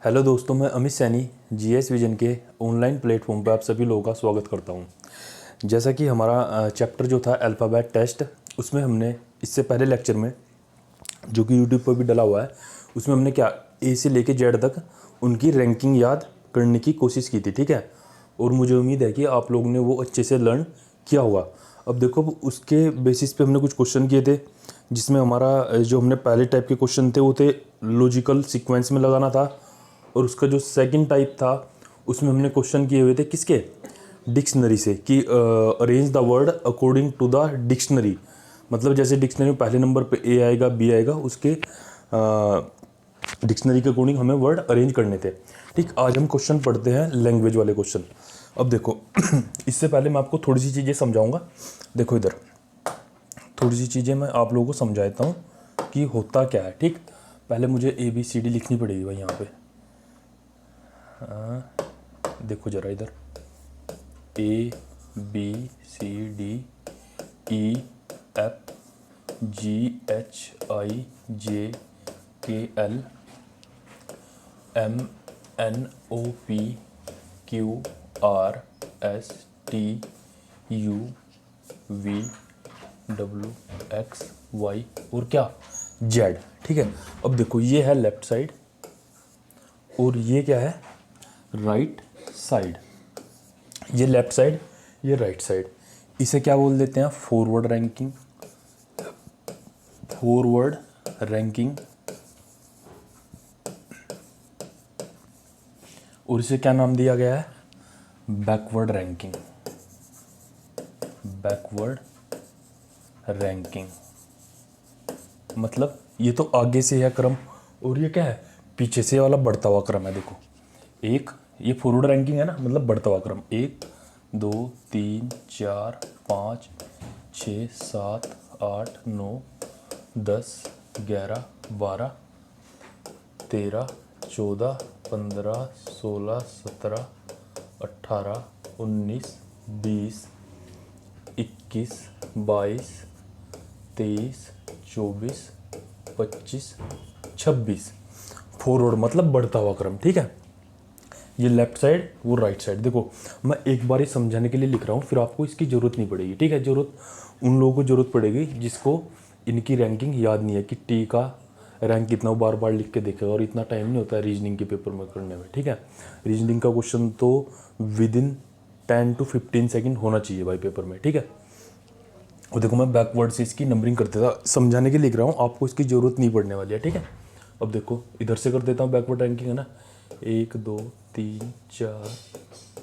Hello दोस्तों, मैं Amit Saini GS vision के ऑनलाइन प्लेटफॉर्म पर आप सभी लोगों का स्वागत करता हूं। जैसा कि हमारा चैप्टर जो था अल्फ़ाबेट टेस्ट, उसमें हमने इससे पहले लेक्चर में जो कि यूट्यूब पर भी डला हुआ है, उसमें हमने क्या ए से लेके जेड तक उनकी रैंकिंग याद करने की कोशिश की थी। ठीक है, और मुझे उम्मीद है कि आप लोगों ने वो अच्छे से लर्न किया होगा। अब देखो, उसके बेसिस पे हमने कुछ क्वेश्चन किए थे, जिसमें हमारा जो हमने पहले टाइप के क्वेश्चन थे वो थे लॉजिकल सीक्वेंस में लगाना था, और उसका जो सेकंड टाइप था उसमें हमने क्वेश्चन किए हुए थे किसके, डिक्शनरी से, कि arrange the word according to the dictionary. मतलब जैसे डिक्शनरी में पहले नंबर पे ए आएगा, बी आएगा, उसके डिक्शनरी के अकॉर्डिंग हमें वर्ड अरेंज करने थे। ठीक, आज हम क्वेश्चन पढ़ते हैं लैंग्वेज वाले क्वेश्चन। अब देखो इससे पहले मैं आपको थोड़ी सी चीज़ें समझाऊंगा। देखो इधर थोड़ी सी चीज़ें मैं आप लोगों को समझा देता हूँ कि होता क्या है। ठीक, पहले मुझे ABCD लिखनी पड़ेगी भाई यहाँ पे। देखो जरा इधर ABCDEFGHIJKLMNOPQRSTUV और क्या, जेड। ठीक है, अब देखो ये है लेफ्ट साइड और ये क्या है, राइट साइड। ये लेफ्ट साइड, ये राइट साइड। इसे क्या बोल देते हैं, फॉरवर्ड रैंकिंग। Forward ranking. और इसे क्या नाम दिया गया है, बैकवर्ड रैंकिंग। बैकवर्ड रैंकिंग मतलब ये तो आगे से है क्रम, और ये क्या है, पीछे से वाला बढ़ता हुआ क्रम है। देखो एक, ये फॉरवर्ड रैंकिंग है ना, मतलब बढ़ता हुआ क्रम। 1 2 3 4 5 6 7 8 9 10 11 12 13 14 15 16 17 18 19 20 21 22 23 24 25 26। फॉरवर्ड मतलब बढ़ता हुआ क्रम। ठीक है, ये लेफ्ट साइड, वो राइट साइड। देखो मैं एक बार ही समझाने के लिए लिख रहा हूँ, फिर आपको इसकी ज़रूरत नहीं पड़ेगी। ठीक है, ज़रूरत उन लोगों को ज़रूरत पड़ेगी जिसको इनकी रैंकिंग याद नहीं है कि टी का रैंक कितना, वो बार बार लिख के देखेगा, और इतना टाइम नहीं होता है रीजनिंग के पेपर में करने में। ठीक है, रीजनिंग का क्वेश्चन तो विदिन 10 to 15 सेकेंड होना चाहिए भाई पेपर में। ठीक है, और देखो मैं बैकवर्ड से इसकी नंबरिंग कर देता, समझाने के लिए लिख रहा हूँ, आपको इसकी ज़रूरत नहीं पड़ने वाली है। ठीक है, अब देखो इधर से कर देता हूँ बैकवर्ड रैंकिंग, है ना। 1 2 3 4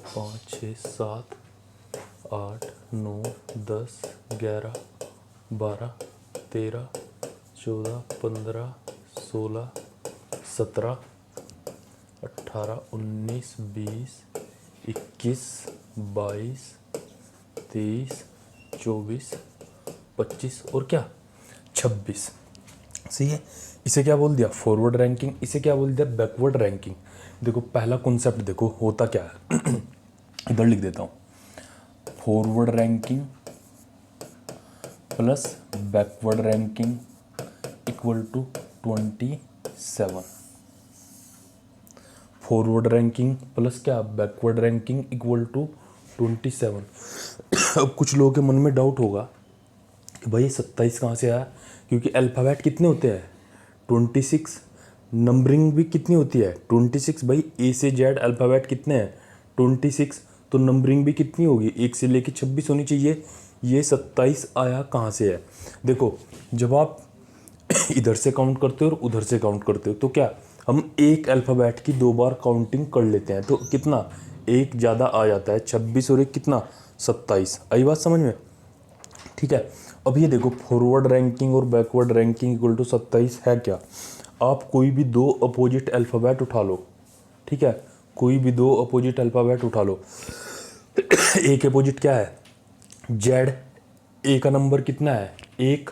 5 6 7 8 9 10 11 12 13 14 15 16 17 18 19 20 21 22 23 24 25 और क्या, 26। सही है, इसे क्या बोल दिया, फॉरवर्ड रैंकिंग। इसे क्या बोल दिया, बैकवर्ड रैंकिंग। देखो पहला कॉन्सेप्ट देखो होता क्या है इधर लिख देता हूँ, forward ranking plus backward ranking equal to 27। Forward ranking plus क्या, बैकवर्ड रैंकिंग इक्वल टू 27। अब कुछ लोगों के मन में डाउट होगा कि भाई 27 कहाँ से आया, क्योंकि अल्फ़ाबेट कितने होते हैं, 26। नंबरिंग भी कितनी होती है, 26। भाई ए से जेड अल्फ़ाबेट कितने हैं, 26। तो नंबरिंग भी कितनी होगी, 1 से लेके 26 होनी चाहिए। ये 27 आया कहाँ से है। देखो जब आप इधर से काउंट करते हो और उधर से काउंट करते हो, तो क्या हम एक अल्फ़ाबेट की 2 बार काउंटिंग कर लेते हैं, तो कितना, एक ज़्यादा आ जाता है, 26 और एक कितना, 27। आई बात समझ में। ठीक है, अब ये देखो फॉरवर्ड रैंकिंग और बैकवर्ड रैंकिंग इक्वल टू 27 है क्या, आप कोई भी 2 अपोजिट अल्फ़ाबेट उठा लो। ठीक है, कोई भी 2 अपोजिट अल्फ़ाबेट उठा लो। एक अपोजिट क्या है, जेड। ए का नंबर कितना है, 1,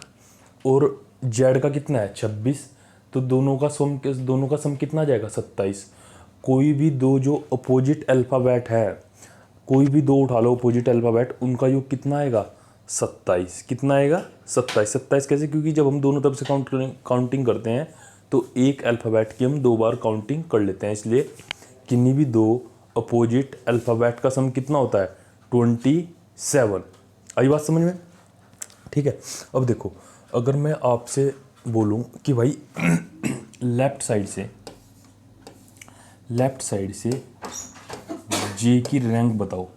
और जेड का कितना है, 26। तो दोनों का सम कितना आ जाएगा, 27। कोई भी 2 जो अपोजिट अल्फ़ाबेट है, कोई भी 2 उठा लो अपोजिट अल्फ़ाबेट, उनका योग कितना आएगा, 27। कितना आएगा, 27। 27 कैसे, क्योंकि जब हम दोनों तरफ से काउंटिंग करते हैं तो एक अल्फ़ाबेट की हम 2 बार काउंटिंग कर लेते हैं, इसलिए किन्हीं भी 2 अपोजिट अल्फ़ाबेट का सम कितना होता है 27। आई बात समझ में? ठीक है। अब देखो, अगर मैं आपसे बोलूं कि भाई लेफ्ट साइड से जे की रैंक बताओ,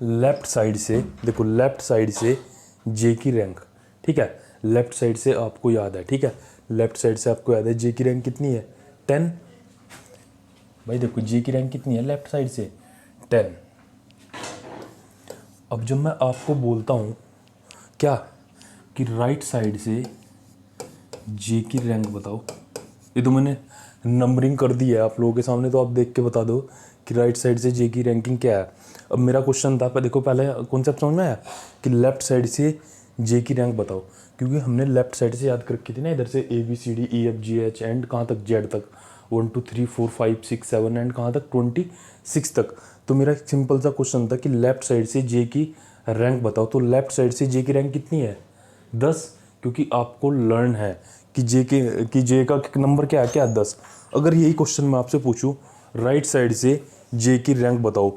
लेफ्ट साइड से देखो, लेफ्ट साइड से जे की रैंक, ठीक है, लेफ्ट साइड से आपको याद है, ठीक है, लेफ्ट साइड से आपको याद है जे की रैंक कितनी है 10। भाई देखो जे की रैंक कितनी है लेफ्ट साइड से 10। अब जब मैं आपको बोलता हूँ क्या कि राइट साइड से जे की रैंक बताओ, ये तो मैंने नंबरिंग कर दी है आप लोगों के सामने, तो आप देख के बता दो कि राइट साइड से जे की रैंकिंग क्या है। अब मेरा क्वेश्चन था, पर देखो पहले कॉन्सेप्ट समझ में आया कि लेफ्ट साइड से जे की रैंक बताओ, क्योंकि हमने लेफ्ट साइड से याद कर रखी थी ना, इधर से ABCDEFGH एंड कहाँ तक जेड तक, 1 2 3 4 5 6 7 एंड कहाँ तक 26 तक। तो मेरा एक सिंपल सा क्वेश्चन था कि लेफ्ट साइड से जे की रैंक बताओ, तो लेफ्ट साइड से जे की रैंक कितनी है 10, क्योंकि आपको लर्न है कि जे का नंबर क्या है, क्या 10। अगर यही क्वेश्चन मैं आपसे पूछूं राइट साइड से जे की रैंक बताओ,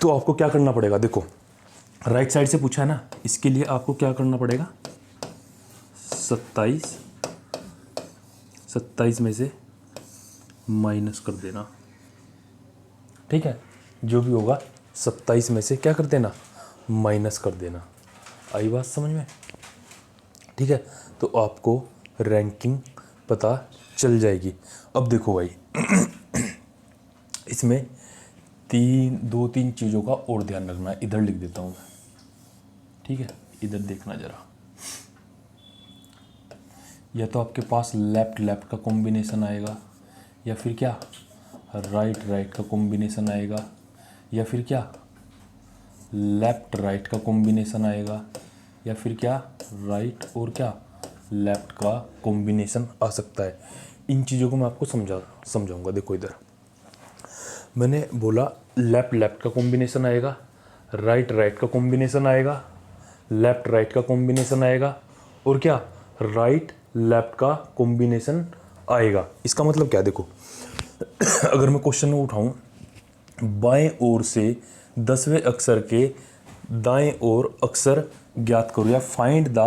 तो आपको क्या करना पड़ेगा। देखो राइट साइड से पूछा है ना, इसके लिए आपको क्या करना पड़ेगा, 27 में से माइनस कर देना, ठीक है, जो भी होगा 27 में से क्या कर देना, माइनस कर देना। आई बात समझ में? ठीक है, तो आपको रैंकिंग पता चल जाएगी। अब देखो भाई इसमें 2-3 चीज़ों का और ध्यान रखना है, इधर लिख देता हूँ मैं, ठीक है, इधर देखना जरा। या तो आपके पास लेफ्ट का कॉम्बिनेशन आएगा, या फिर क्या राइट का कॉम्बिनेशन आएगा, या फिर क्या लेफ्ट राइट का कॉम्बिनेशन आएगा, या फिर क्या राइट और क्या लेफ्ट का कॉम्बिनेशन आ सकता है। इन चीज़ों को मैं आपको समझाऊंगा। देखो इधर मैंने बोला लेफ्ट का कॉम्बिनेशन आएगा, राइट का कॉम्बिनेशन आएगा, लेफ्ट राइट का कॉम्बिनेशन आएगा, और क्या राइट लेफ्ट का कॉम्बिनेशन आएगा। इसका मतलब क्या, देखो अगर मैं क्वेश्चन में उठाऊं बाएं ओर से 10वें अक्षर के दाएं ओर अक्षर ज्ञात करो, या find the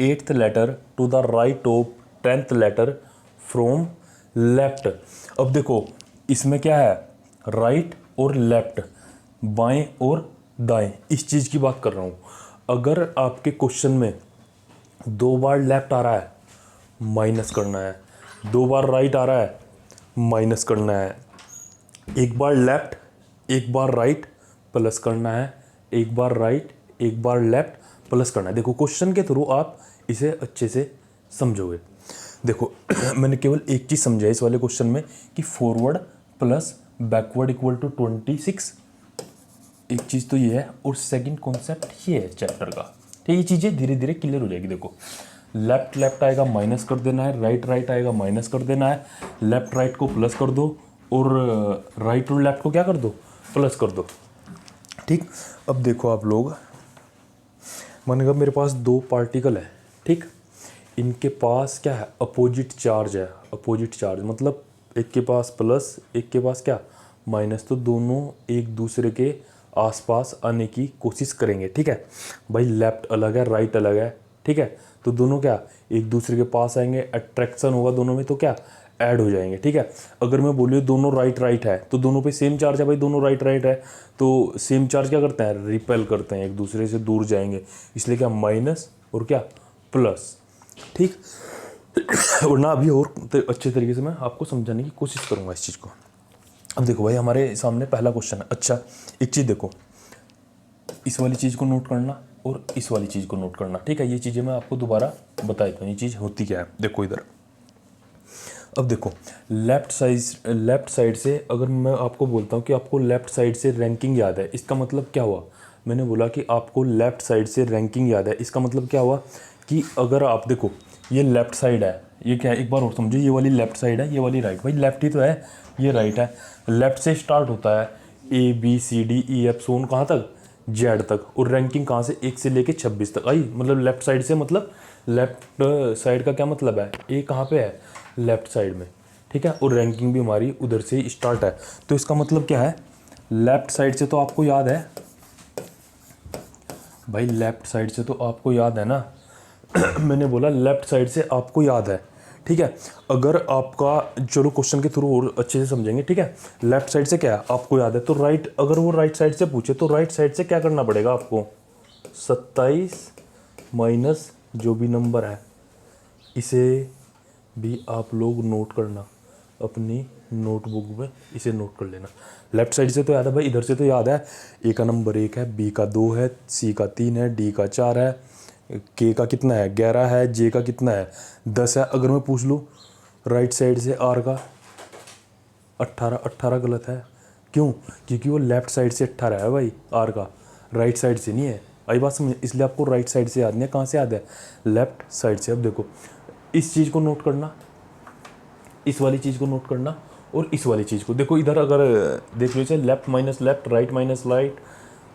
8th letter to the right of 10th letter from left. अब देखो इसमें क्या है, राइट और लेफ्ट, बाएं और दाएं, इस चीज़ की बात कर रहा हूँ। अगर आपके क्वेश्चन में 2 बार लेफ्ट आ रहा है माइनस करना है, 2 बार राइट आ रहा है माइनस करना है, 1 बार लेफ्ट 1 बार राइट प्लस करना है, 1 बार राइट 1 बार लेफ्ट प्लस करना है। देखो क्वेश्चन के थ्रू आप इसे अच्छे से समझोगे। देखो मैंने केवल एक चीज़ समझा इस वाले क्वेश्चन में कि forward plus backward equal to 26, एक चीज़ तो ये है, और सेकंड कॉन्सेप्ट ये है चैप्टर का। ठीक, ये चीज़ें धीरे धीरे क्लियर हो जाएगी। देखो लेफ्ट आएगा माइनस कर देना है, राइट आएगा माइनस कर देना है, लेफ्ट राइट को प्लस कर दो, और राइट और लेफ्ट को क्या कर दो, प्लस कर दो। ठीक, अब देखो आप लोग, मानेगा मेरे पास 2 पार्टिकल है, ठीक, इनके पास क्या है, अपोजिट चार्ज है। अपोजिट चार्ज मतलब एक के पास प्लस एक के पास क्या माइनस, तो दोनों एक दूसरे के आसपास आने की कोशिश करेंगे। ठीक है भाई, लेफ्ट अलग है राइट अलग है, ठीक है, तो दोनों क्या एक दूसरे के पास आएंगे, अट्रैक्शन होगा दोनों में, तो क्या ऐड हो जाएंगे। ठीक है, अगर मैं बोलिए दोनों राइट है तो दोनों पे सेम चार्ज है भाई, दोनों राइट है तो सेम चार्ज क्या करते हैं, रिपेल करते हैं, एक दूसरे से दूर जाएंगे, इसलिए क्या माइनस और क्या प्लस। ठीक, और ना अभी और अच्छे तरीके से मैं आपको समझाने की कोशिश करूंगा इस चीज़ को। अब देखो भाई हमारे सामने पहला क्वेश्चन है। अच्छा एक चीज़ देखो, इस वाली चीज़ को नोट करना और इस वाली चीज़ को नोट करना, ठीक है, ये चीज़ें मैं आपको दोबारा बता देता हूँ, ये चीज़ होती क्या है। देखो इधर, अब देखो लेफ्ट साइड से अगर मैं आपको बोलता हूँ कि आपको लेफ्ट साइड से रैंकिंग याद है, इसका मतलब क्या हुआ, मैंने बोला कि आपको लेफ्ट साइड से रैंकिंग याद है, इसका मतलब क्या हुआ कि अगर आप देखो ये लेफ्ट साइड है, ये क्या है, एक बार और समझो, ये वाली लेफ्ट साइड है, ये वाली राइट, भाई लेफ्ट ही तो है, ये राइट है, लेफ्ट से स्टार्ट होता है ABCDEF सोन कहाँ तक, जेड तक, और रैंकिंग कहाँ से 1 से लेके 26 तक आई, मतलब लेफ्ट साइड से मतलब लेफ्ट साइड का क्या मतलब है, ए कहाँ पे है, लेफ्ट साइड में, ठीक है। और रैंकिंग भी हमारी उधर से ही स्टार्ट है, तो इसका मतलब क्या है, लेफ्ट साइड से तो आपको याद है भाई, लेफ्ट साइड से तो आपको याद है ना मैंने बोला लेफ्ट साइड से आपको याद है, ठीक है। अगर आपका, चलो क्वेश्चन के थ्रू और अच्छे से समझेंगे, ठीक है। लेफ्ट साइड से क्या है आपको याद है, तो राइट, अगर वो राइट साइड से पूछे तो राइट साइड से क्या करना पड़ेगा आपको, 27 माइनस जो भी नंबर है, इसे भी आप लोग नोट करना अपनी नोटबुक में, इसे नोट कर लेना। लेफ्ट साइड से तो याद है भाई, इधर से तो याद है, ए का नंबर 1 है, बी का 2 है, सी का 3 है, डी का 4 है, के का कितना है 11 है, जे का कितना है 10 है। अगर मैं पूछ लूँ राइट साइड से आर का 18 गलत है, क्यों, क्योंकि वो लेफ्ट साइड से 18 है भाई, आर का राइट साइड से नहीं है। आई बात समझ, इसलिए आपको राइट साइड से याद नहीं है, कहाँ से याद है, लेफ्ट साइड से। अब देखो इस चीज़ को नोट करना, इस वाली चीज़ को नोट करना, और इस वाली चीज़ को देखो, इधर अगर देख लीजिए left minus left, right minus right,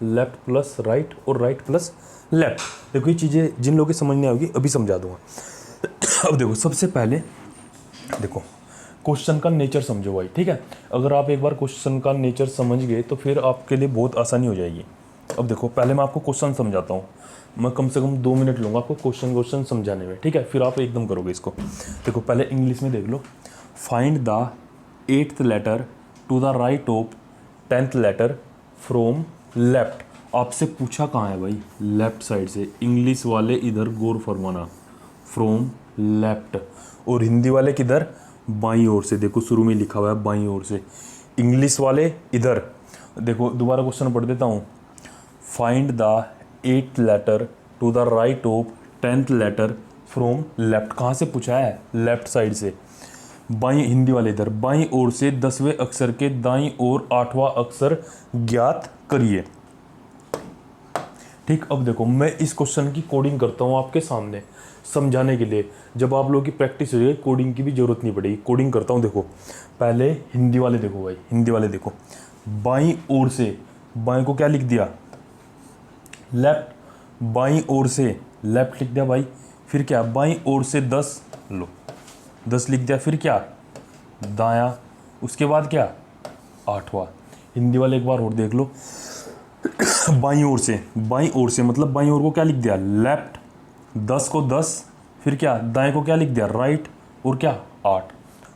left plus right और राइट प्लस लेफ्ट। देखो ये चीज़ें जिन लोगों की समझ नहीं आएगी अभी समझा दूंगा अब देखो सबसे पहले देखो क्वेश्चन का नेचर समझो भाई, ठीक है। अगर आप एक बार क्वेश्चन का नेचर समझ गए तो फिर आपके लिए बहुत आसानी हो जाएगी। अब देखो पहले मैं आपको क्वेश्चन समझाता हूँ, मैं कम से कम 2 मिनट लूँगा आपको क्वेश्चन समझाने में, ठीक है, फिर आप एकदम करोगे इसको। देखो पहले इंग्लिश में देख लो, find the 8th letter to the right of 10th letter from left. आपसे पूछा कहाँ है भाई, लेफ्ट साइड से। इंग्लिश वाले इधर गौर फरमाना, फ्रॉम लेफ्ट, और हिंदी वाले किधर, बाईं ओर से। देखो शुरू में लिखा हुआ है बाईं ओर से, इंग्लिश वाले इधर। देखो दोबारा क्वेश्चन पढ़ देता हूँ, find the 8th letter to the right of 10th letter from left. कहाँ से पूछा है, लेफ्ट साइड से। बाईं, हिंदी वाले इधर, बाईं ओर से 10वें अक्षर के दाईं ओर 8वां अक्षर ज्ञात करिए, ठीक। अब देखो मैं इस क्वेश्चन की कोडिंग करता हूँ आपके सामने समझाने के लिए, जब आप लोगों की प्रैक्टिस हो जाएगी कोडिंग की भी जरूरत नहीं पड़ेगी। कोडिंग करता हूँ, देखो पहले हिंदी वाले देखो भाई, हिंदी वाले देखो, बाईं ओर से, बाईं को क्या लिख दिया, लेफ्ट, बाईं ओर से लेफ्ट लिख दिया भाई, फिर क्या, बाईं ओर से 10 लो, 10 लिख दिया, फिर क्या, दाया, उसके बाद क्या, 8वां। हिंदी वाले एक बार और देख लो, बाईं ओर से, बाईं ओर से मतलब बाईं ओर को क्या लिख दिया, लेफ्ट, 10 को 10, फिर क्या, दाएं को क्या लिख दिया, राइट, और क्या, 8।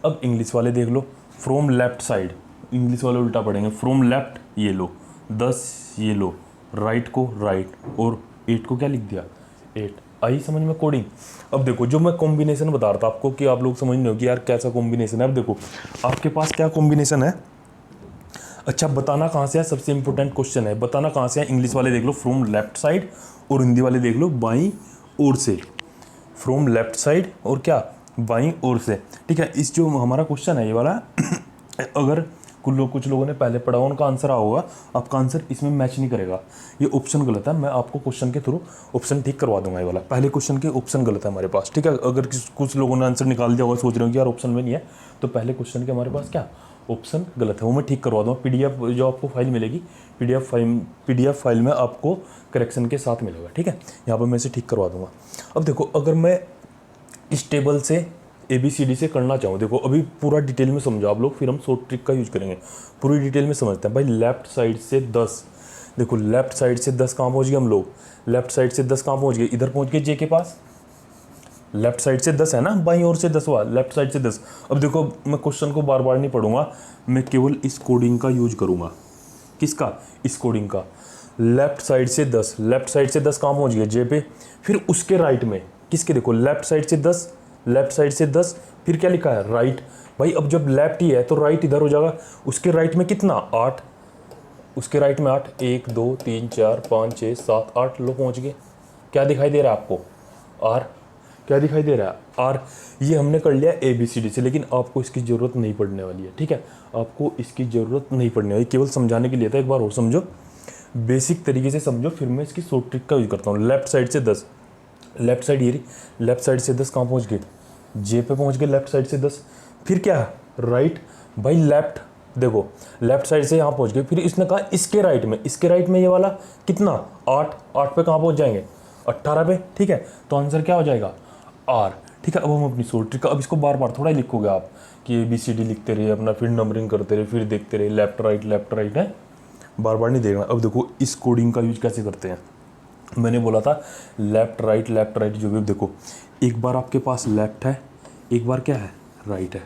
अब इंग्लिश वाले देख लो, फ्रॉम लेफ्ट साइड, इंग्लिश वाले उल्टा पढ़ेंगे, फ्रॉम लेफ्ट ये लो 10, ये लो राइट को राइट, और 8 को क्या लिख दिया, 8। आई समझ में कोडिंग। अब देखो जो मैं कॉम्बिनेशन बता रहा था आपको कि आप लोग समझ नहीं हो कि यार कैसा कॉम्बिनेशन है। अब देखो आपके पास क्या कॉम्बिनेशन है, अच्छा बताना कहाँ से है, सबसे इंपॉर्टेंट क्वेश्चन है, बताना कहाँ से है। इंग्लिश वाले देख लो फ्रॉम लेफ्ट साइड, और हिंदी वाले देख लो बाईं ओर से, फ्रॉम लेफ्ट साइड और क्या, बाईं ओर से, ठीक है। इस जो हमारा क्वेश्चन है ये वाला अगर कुछ लोगों ने पहले पढ़ा उनका आंसर होगा, आपका आंसर इसमें मैच नहीं करेगा, ये ऑप्शन गलत है। मैं आपको क्वेश्चन के थ्रू ऑप्शन ठीक करवा दूंगा, ये वाला पहले क्वेश्चन के ऑप्शन गलत है हमारे पास, ठीक है। अगर कुछ लोगों ने आंसर निकाल दिया होगा, सोच रहे हो कि यार ऑप्शन में नहीं है, तो पहले क्वेश्चन के हमारे पास क्या ऑप्शन गलत है, वो मैं ठीक करवा दूँगा। PDF जो आपको फाइल मिलेगी, PDF फाइल में आपको करेक्शन के साथ मिलेगा, ठीक है। यहाँ पर मैं इसे ठीक करवा दूँगा। अब देखो अगर मैं इस टेबल से ABCD से करना चाहूँ, देखो अभी पूरा डिटेल में समझो आप लोग, फिर हम शॉर्ट ट्रिक का यूज करेंगे। पूरी डिटेल में समझते हैं भाई। लेफ्ट साइड से 10, देखो लेफ्ट साइड से 10 कहाँ पहुँच गए हम लोग, लेफ्ट साइड से 10 कहाँ पहुँच गए, इधर पहुँच गए जे के पास। लेफ्ट साइड से 10 है ना, बाईं ओर से 10 हुआ, लेफ्ट साइड से 10। अब देखो मैं क्वेश्चन को बार बार नहीं पढ़ूंगा, मैं केवल इस कोडिंग का यूज करूँगा। किसका, इस कोडिंग का। लेफ्ट साइड से 10, लेफ्ट साइड से 10 कहाँ पहुँच गए, जे पे, फिर उसके राइट में किसके, देखो लेफ्ट साइड से 10, लेफ्ट साइड से 10, फिर क्या लिखा है, राइट। भाई अब जब लेफ्ट ही है तो राइट इधर हो जाएगा, उसके राइट में कितना, 8, उसके राइट में 8, 1 2 3 4 5 6 7 8 लोग पहुँच गए। क्या दिखाई दे रहा है आपको, आर, क्या दिखाई दे रहा है, आर। ये हमने कर लिया ABCD से, लेकिन आपको इसकी ज़रूरत नहीं पड़ने वाली है, ठीक है। आपको इसकी ज़रूरत नहीं पड़ने वाली, केवल समझाने के लिए था। एक बार और समझो, बेसिक तरीके से समझो, फिर मैं इसकी शॉर्ट ट्रिक का यूज करता हूँ। लेफ्ट साइड से 10, लेफ्ट साइड ये, लेफ्ट साइड से 10 कहाँ पहुँच गए, जे पे पहुँच गए लेफ्ट साइड से 10, फिर क्या, राइट। भाई लेफ्ट, देखो लेफ्ट साइड से यहाँ पहुँच गए, फिर इसने कहा इसके राइट में, इसके राइट में ये वाला कितना, 8, 8 पे कहाँ पहुँच जाएंगे, 18 पे, ठीक है। तो आंसर क्या हो जाएगा, आर। ठीक है, अब हम अपनी शॉर्ट ट्रिक, अब इसको बार बार थोड़ा ही लिखोगे आप कि ABCD लिखते रहे अपना, फिर नंबरिंग करते रहे, फिर देखते रहे लेफ्ट राइट है, बार बार नहीं देखना। अब देखो इस कोडिंग का यूज कैसे करते हैं। मैंने बोला था लेफ्ट राइट जो भी, देखो एक बार आपके पास लेफ्ट है, एक बार क्या है राइट है,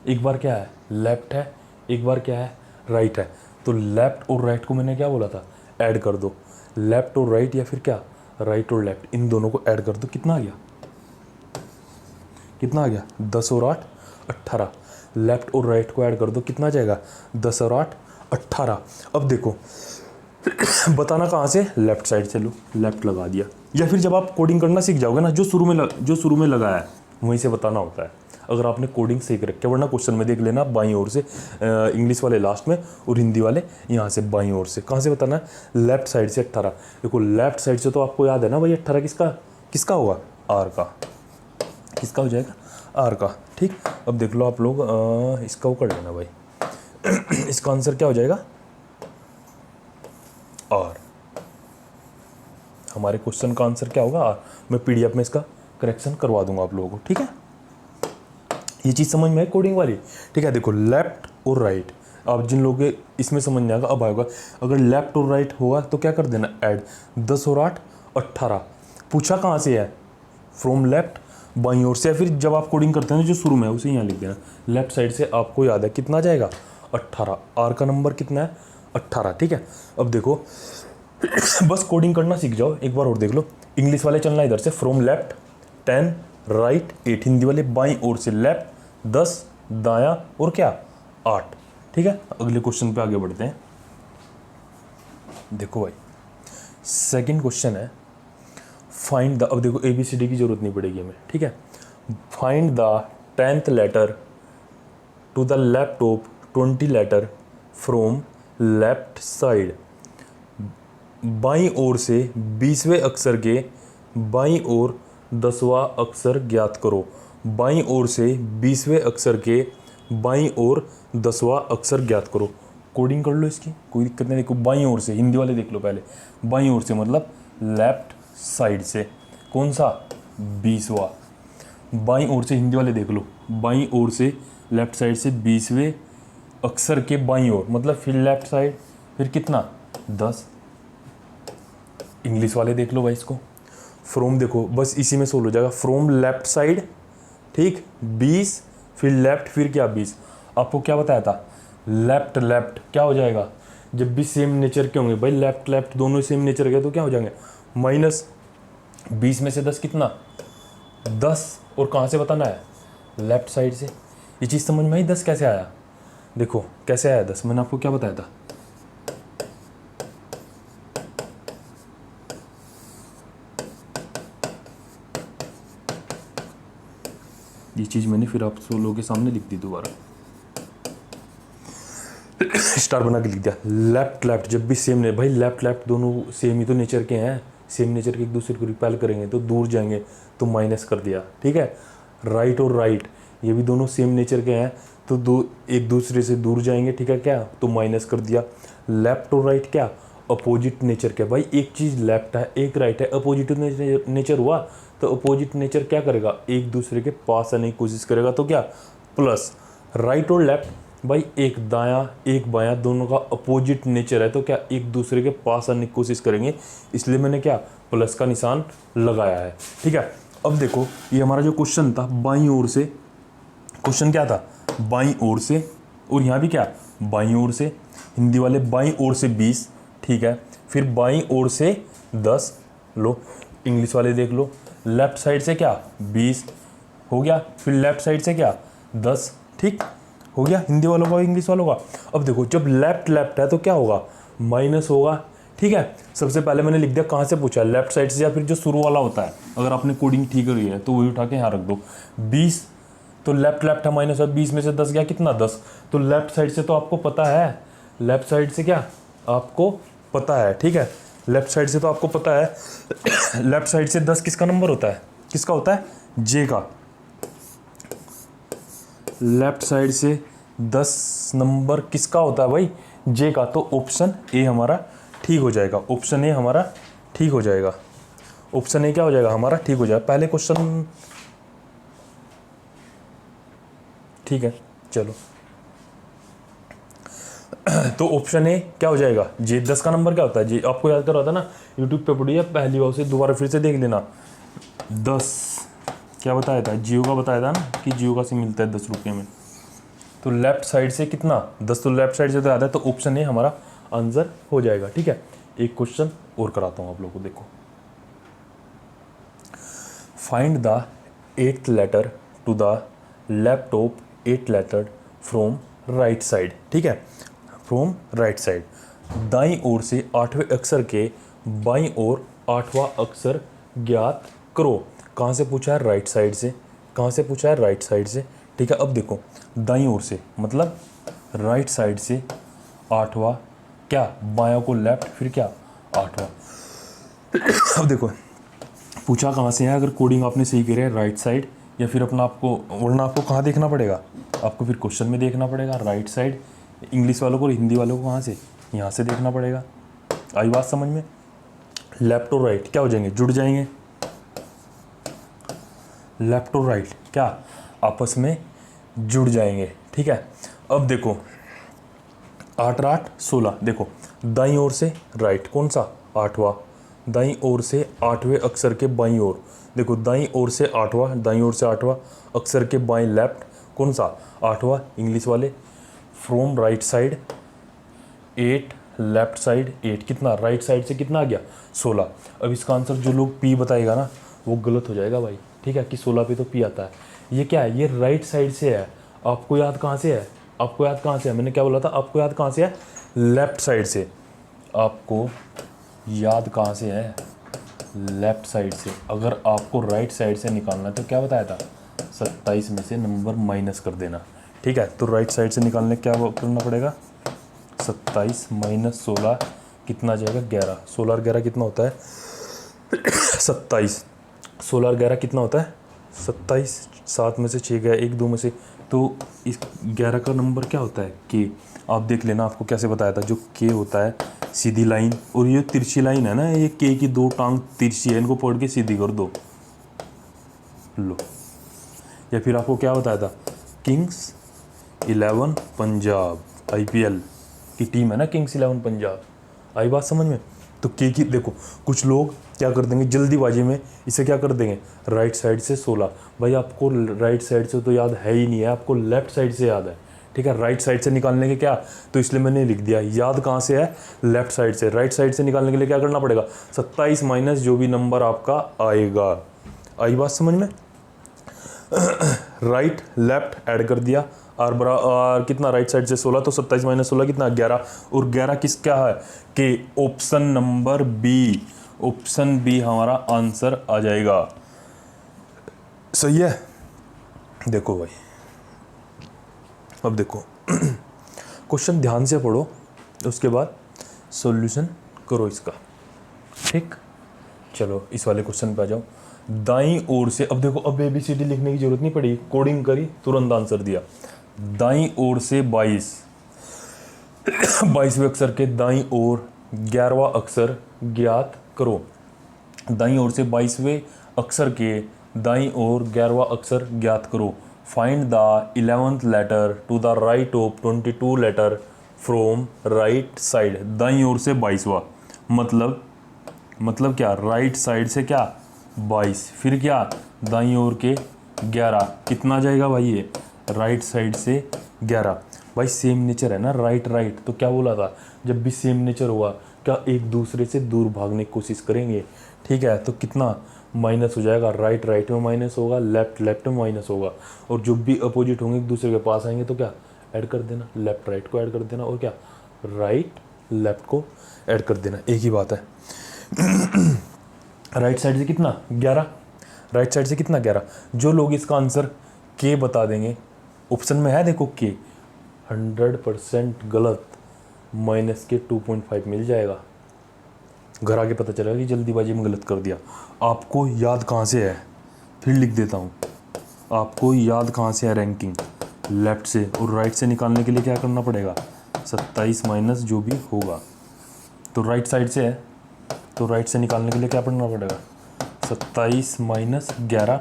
एक बार क्या है लेफ्ट है, एक बार क्या है राइट है। तो लेफ्ट और राइट को मैंने क्या बोला था, ऐड कर दो, लेफ्ट और राइट या फिर क्या राइट और लेफ्ट, इन दोनों को ऐड कर दो। कितना आ गया, कितना आ गया 10 और 8 18। लेफ्ट और राइट को ऐड कर दो, कितना आ जाएगा 10 और 8 18। अब देखो बताना कहाँ से, लेफ्ट साइड से लो, लेफ्ट लगा दिया। या फिर जब आप कोडिंग करना सीख जाओगे ना, जो शुरू में लगाया है वहीं से बताना होता है, अगर आपने कोडिंग सीख रखी है। वरना क्वेश्चन में देख लेना बाईं ओर से, इंग्लिश वाले लास्ट में और हिंदी वाले यहाँ से बाईं ओर से। कहाँ से बताना है, लेफ्ट साइड से 18। देखो लेफ्ट साइड से तो आपको याद है ना भाई, 18 किसका होगा, आर का। किसका हो जाएगा, आर का। ठीक, अब देख लो आप लोग, इसका वो कर लेना भाई इसका आंसर क्या हो जाएगा, आर। हमारे क्वेश्चन का आंसर क्या होगा, आर। मैं PDF में इसका करेक्शन करवा दूंगा आप लोगों को। ठीक है, ये चीज़ समझ में है कोडिंग वाली। ठीक है, देखो लेफ्ट और राइट, अब जिन लोगों के इसमें समझ नहीं आएगा अब आएगा। अगर लेफ्ट और राइट होगा तो क्या कर देना, ऐड 10 और 8 18। पूछा कहाँ से है, फ्रॉम लेफ्ट, बाईं ओर से। फिर जब आप कोडिंग करते हैं जो शुरू में है उसे यहाँ लिख देना, लेफ्ट साइड से आपको याद है कितना जाएगा 18। आर का नंबर कितना है 18। ठीक है, अब देखो बस कोडिंग करना सीख जाओ। एक बार और देख लो, इंग्लिश वाले चलना इधर से, फ्रॉम लेफ्ट 10 राइट 8, हिंदी वाले बाईं ओर से लेफ्ट 10 दायां और क्या 8। ठीक है, अगले क्वेश्चन पे आगे बढ़ते हैं। देखो भाई सेकंड क्वेश्चन है, फाइंड द, अब देखो ABCD की जरूरत नहीं पड़ेगी हमें। ठीक है, find the 10th letter to the left of 20 letter from left side. बाईं ओर से 20वें अक्षर के बाईं ओर 10वां अक्षर ज्ञात करो। बाईं ओर से 20वें अक्षर के बाईं ओर 10वां अक्षर ज्ञात करो। कोडिंग कर लो इसकी, कोई दिक्कत नहीं। देखो बाईं ओर से, हिंदी वाले देख लो पहले, बाईं ओर से मतलब लेफ्ट साइड से, कौन सा 20वां। बाईं ओर से हिंदी वाले देख लो, बाईं ओर से लेफ्ट साइड से 20वें अक्षर के बाईं ओर मतलब फिर लेफ्ट साइड, फिर कितना 10। इंग्लिश वाले देख लो भाई इसको, फ्रॉम, देखो बस इसी में सोल्व हो जाएगा। फ्रॉम लेफ्ट साइड, ठीक 20, फिर लेफ्ट, फिर क्या 20। आपको क्या बताया था, लेफ्ट लेफ्ट क्या हो जाएगा, जब भी सेम नेचर के होंगे भाई, लेफ्ट लेफ्ट दोनों सेम नेचर के तो क्या हो जाएंगे, माइनस 20 में से 10 कितना 10। और कहाँ से बताना है, लेफ्ट साइड से। ये चीज़ समझ में आई, 10 कैसे आया, देखो कैसे आया 10, मैंने आपको क्या बताया था, ये चीज़ मैंने फिर आप लोगों के सामने लिख दी दोबारा, स्टार बना के लिख दिया। लेफ्ट लेफ्ट जब भी सेम ने भाई, लेफ्ट लेफ्ट दोनों सेम ही तो नेचर के हैं, सेम नेचर के एक दूसरे को रिपेल करेंगे तो दूर जाएंगे, तो माइनस कर दिया। ठीक है, राइट और राइट ये भी दोनों सेम नेचर के हैं तो दो एक दूसरे से दूर जाएंगे। ठीक है, क्या तो माइनस कर दिया। लेफ्ट और राइट क्या अपोजिट नेचर के, भाई एक चीज़ लेफ्ट है एक राइट है, अपोजिट नेचर हुआ तो अपोजिट नेचर क्या करेगा, एक दूसरे के पास आने की कोशिश करेगा, तो क्या प्लस। राइट और लेफ्ट भाई एक दायां एक बायां दोनों का अपोजिट नेचर है तो क्या एक दूसरे के पास आने की कोशिश करेंगे, इसलिए मैंने क्या प्लस का निशान लगाया है। ठीक है, अब देखो ये हमारा जो क्वेश्चन था बाईं ओर से, क्वेश्चन क्या था बाईं ओर से, और यहाँ भी क्या बाईं ओर से, हिंदी वाले बाईं ओर से 20। ठीक है, फिर बाईं ओर से 10 लो, इंग्लिश वाले देख लो, लेफ्ट साइड से क्या 20 हो गया, फिर लेफ्ट साइड से क्या 10। ठीक हो गया हिंदी वालों का इंग्लिश वालों का। अब देखो जब लेफ्ट लेफ्ट है तो क्या होगा माइनस होगा। ठीक है, सबसे पहले मैंने लिख दिया कहाँ से पूछा, लेफ्ट साइड से या फिर जो शुरू वाला होता है, अगर आपने कोडिंग ठीक करी है तो वही उठा के यहाँ रख दो। 20 तो लेफ्ट लेफ्ट है माइनस, और 20 में से 10 गया कितना 10। तो लेफ्ट साइड से तो आपको पता है, लेफ्ट साइड से क्या आपको पता है। ठीक है, लेफ्ट साइड से तो आपको पता है लेफ्ट साइड से 10 किसका नंबर होता है, किसका होता है जे का। लेफ्ट साइड से 10 नंबर किसका होता है भाई जे का, तो ऑप्शन ए हमारा ठीक हो जाएगा, ऑप्शन ए हमारा ठीक हो जाएगा, ऑप्शन ए क्या हो जाएगा हमारा ठीक हो जाएगा। पहले क्वेश्चन ठीक है चलो। तो ऑप्शन ए क्या हो जाएगा, जे 10 का नंबर क्या होता है, जे आपको याद करा था ना, यूट्यूब पे पढ़िए पहली बार से, दोबारा फिर से देख लेना। 10 क्या बताया था, जियो का बताया था ना कि जियो का से मिलता है 10 रुपये में। तो लेफ्ट साइड से कितना, 10 तो लेफ्ट साइड से तो आता है, तो ऑप्शन ए हमारा आंसर हो जाएगा। ठीक है, एक क्वेश्चन और कराता हूँ आप लोगों को, देखो। Find the 8th letter to the laptop 8 letter from right side. ठीक है, फ्रॉम राइट साइड, दाईं ओर से 8वें अक्षर के बाईं ओर 8वां अक्षर ज्ञात करो। कहाँ से पूछा है, राइट साइड से। कहाँ से पूछा है, राइट साइड से। ठीक है, अब देखो दाईं ओर से मतलब राइट साइड से 8वां, क्या बायां को लेफ्ट, फिर क्या 8वां। अब देखो पूछा कहाँ से है, अगर कोडिंग आपने सही करी है राइट साइड, या फिर अपना आपको, वरना आपको कहाँ देखना पड़ेगा, आपको फिर क्वेश्चन में देखना पड़ेगा राइट साइड। इंग्लिश वालों को और हिंदी वालों को कहाँ से, यहाँ से देखना पड़ेगा। आई बात समझ में। लेफ्ट और राइट क्या हो जाएंगे, जुड़ जाएंगे। लेफ्ट और राइट क्या आपस में जुड़ जाएंगे। ठीक है, अब देखो 8 और 8 16, देखो दाईं ओर से राइट कौन सा, 8वां, दाईं ओर से 8वें अक्षर के बाईं ओर, देखो दाईं ओर से 8वां, दाईं ओर से 8वां अक्षर के बाईं लेफ्ट कौन सा, 8वां इंग्लिश वाले। From right side 8, left side 8, कितना राइट साइड से कितना आ गया 16। अब इसका आंसर जो लोग पी बताएगा ना वो गलत हो जाएगा भाई। ठीक है, कि 16 पे तो पी आता है। ये क्या है, ये राइट साइड से है। आपको याद कहाँ से है, आपको याद कहाँ से है, मैंने क्या बोला था, आपको याद कहाँ से है, लेफ्ट साइड से। आपको याद कहाँ से है, लेफ्ट साइड से। अगर आपको राइट साइड से निकालना है तो क्या बताया था, 27 में से नंबर माइनस कर देना। ठीक है, तो राइट साइड से निकालने क्या करना पड़ेगा, 27 माइनस 16 कितना आ जाएगा, 11। 16 और 11 कितना होता है 27। 16 और 11 कितना होता है 27। 7 में से 6 गया, 1 2 में से, तो इस 11 का नंबर क्या होता है, के। आप देख लेना, आपको कैसे बताया था, जो के होता है सीधी लाइन, और ये तिरछी लाइन है ना, ये के की 2 टांग तिरछी है, इनको पढ़ के सीधी कर दो लो। या फिर आपको क्या बताया था, किंग्स 11 पंजाब, IPL की टीम है ना किंग्स 11 पंजाब। आई बात समझ में। तो के की देखो, कुछ लोग क्या कर देंगे जल्दीबाजी में, इसे क्या कर देंगे राइट साइड से 16। भाई आपको राइट साइड से तो याद है ही नहीं है, आपको लेफ्ट साइड से याद है। ठीक है, राइट साइड से निकालने के क्या, तो इसलिए मैंने लिख दिया याद कहाँ से है, लेफ्ट साइड से। राइट साइड से निकालने के लिए क्या करना पड़ेगा, 27 माइनस जो भी नंबर आपका आएगा। आई बात समझ में। राइट लेफ्ट ऐड कर दिया, और कितना राइट साइड से 16, तो 27 माइनस 16 कितना 11। और 11 किस क्या है, कि option number B, option B हमारा आंसर आ जाएगा। सही है, देखो भाई अब देखो क्वेश्चन ध्यान से पढ़ो, उसके बाद सॉल्यूशन करो इसका। ठीक, चलो इस वाले क्वेश्चन पे आ जाओ। दाईं ओर से, अब देखो अब ABCD लिखने की जरूरत नहीं पड़ी, कोडिंग करी तुरंत आंसर दिया। दाईं ओर से 22, 22वें अक्षर के दाईं ओर 11वां अक्षर ज्ञात करो। दाईं ओर से 22वें अक्षर के दाईं ओर 11वां अक्षर ज्ञात करो। Find the 11th letter to the right of 22 letter from right side. दाईं ओर से 22वां मतलब क्या, राइट साइड से क्या 22, फिर क्या दाईं ओर के 11, कितना जाएगा भाई ये राइट साइड से 11। भाई सेम नेचर है ना राइट राइट, तो क्या बोला था, जब भी सेम नेचर हुआ क्या एक दूसरे से दूर भागने की कोशिश करेंगे। ठीक है, तो कितना माइनस हो जाएगा, राइट राइट में माइनस होगा, लेफ्ट लेफ्ट में माइनस होगा, और जो भी अपोजिट होंगे एक दूसरे के पास आएंगे तो क्या ऐड कर देना, लेफ्ट राइट को ऐड कर देना, और क्या राइट लेफ्ट को ऐड कर देना, एक ही बात है। राइट साइड से कितना 11, राइट साइड से कितना 11। जो लोग इसका आंसर के बता देंगे, ऑप्शन में है देखो के, 100% गलत, माइनस के 2.5 मिल जाएगा। घर आके पता चलेगा कि जल्दीबाजी में गलत कर दिया। आपको याद कहाँ से है, फिर लिख देता हूँ, आपको याद कहाँ से है रैंकिंग, लेफ्ट से, और राइट से निकालने के लिए क्या करना पड़ेगा 27 माइनस जो भी होगा, तो राइट साइड से है, तो राइट से निकालने के लिए क्या करना पड़ेगा 27 माइनस 11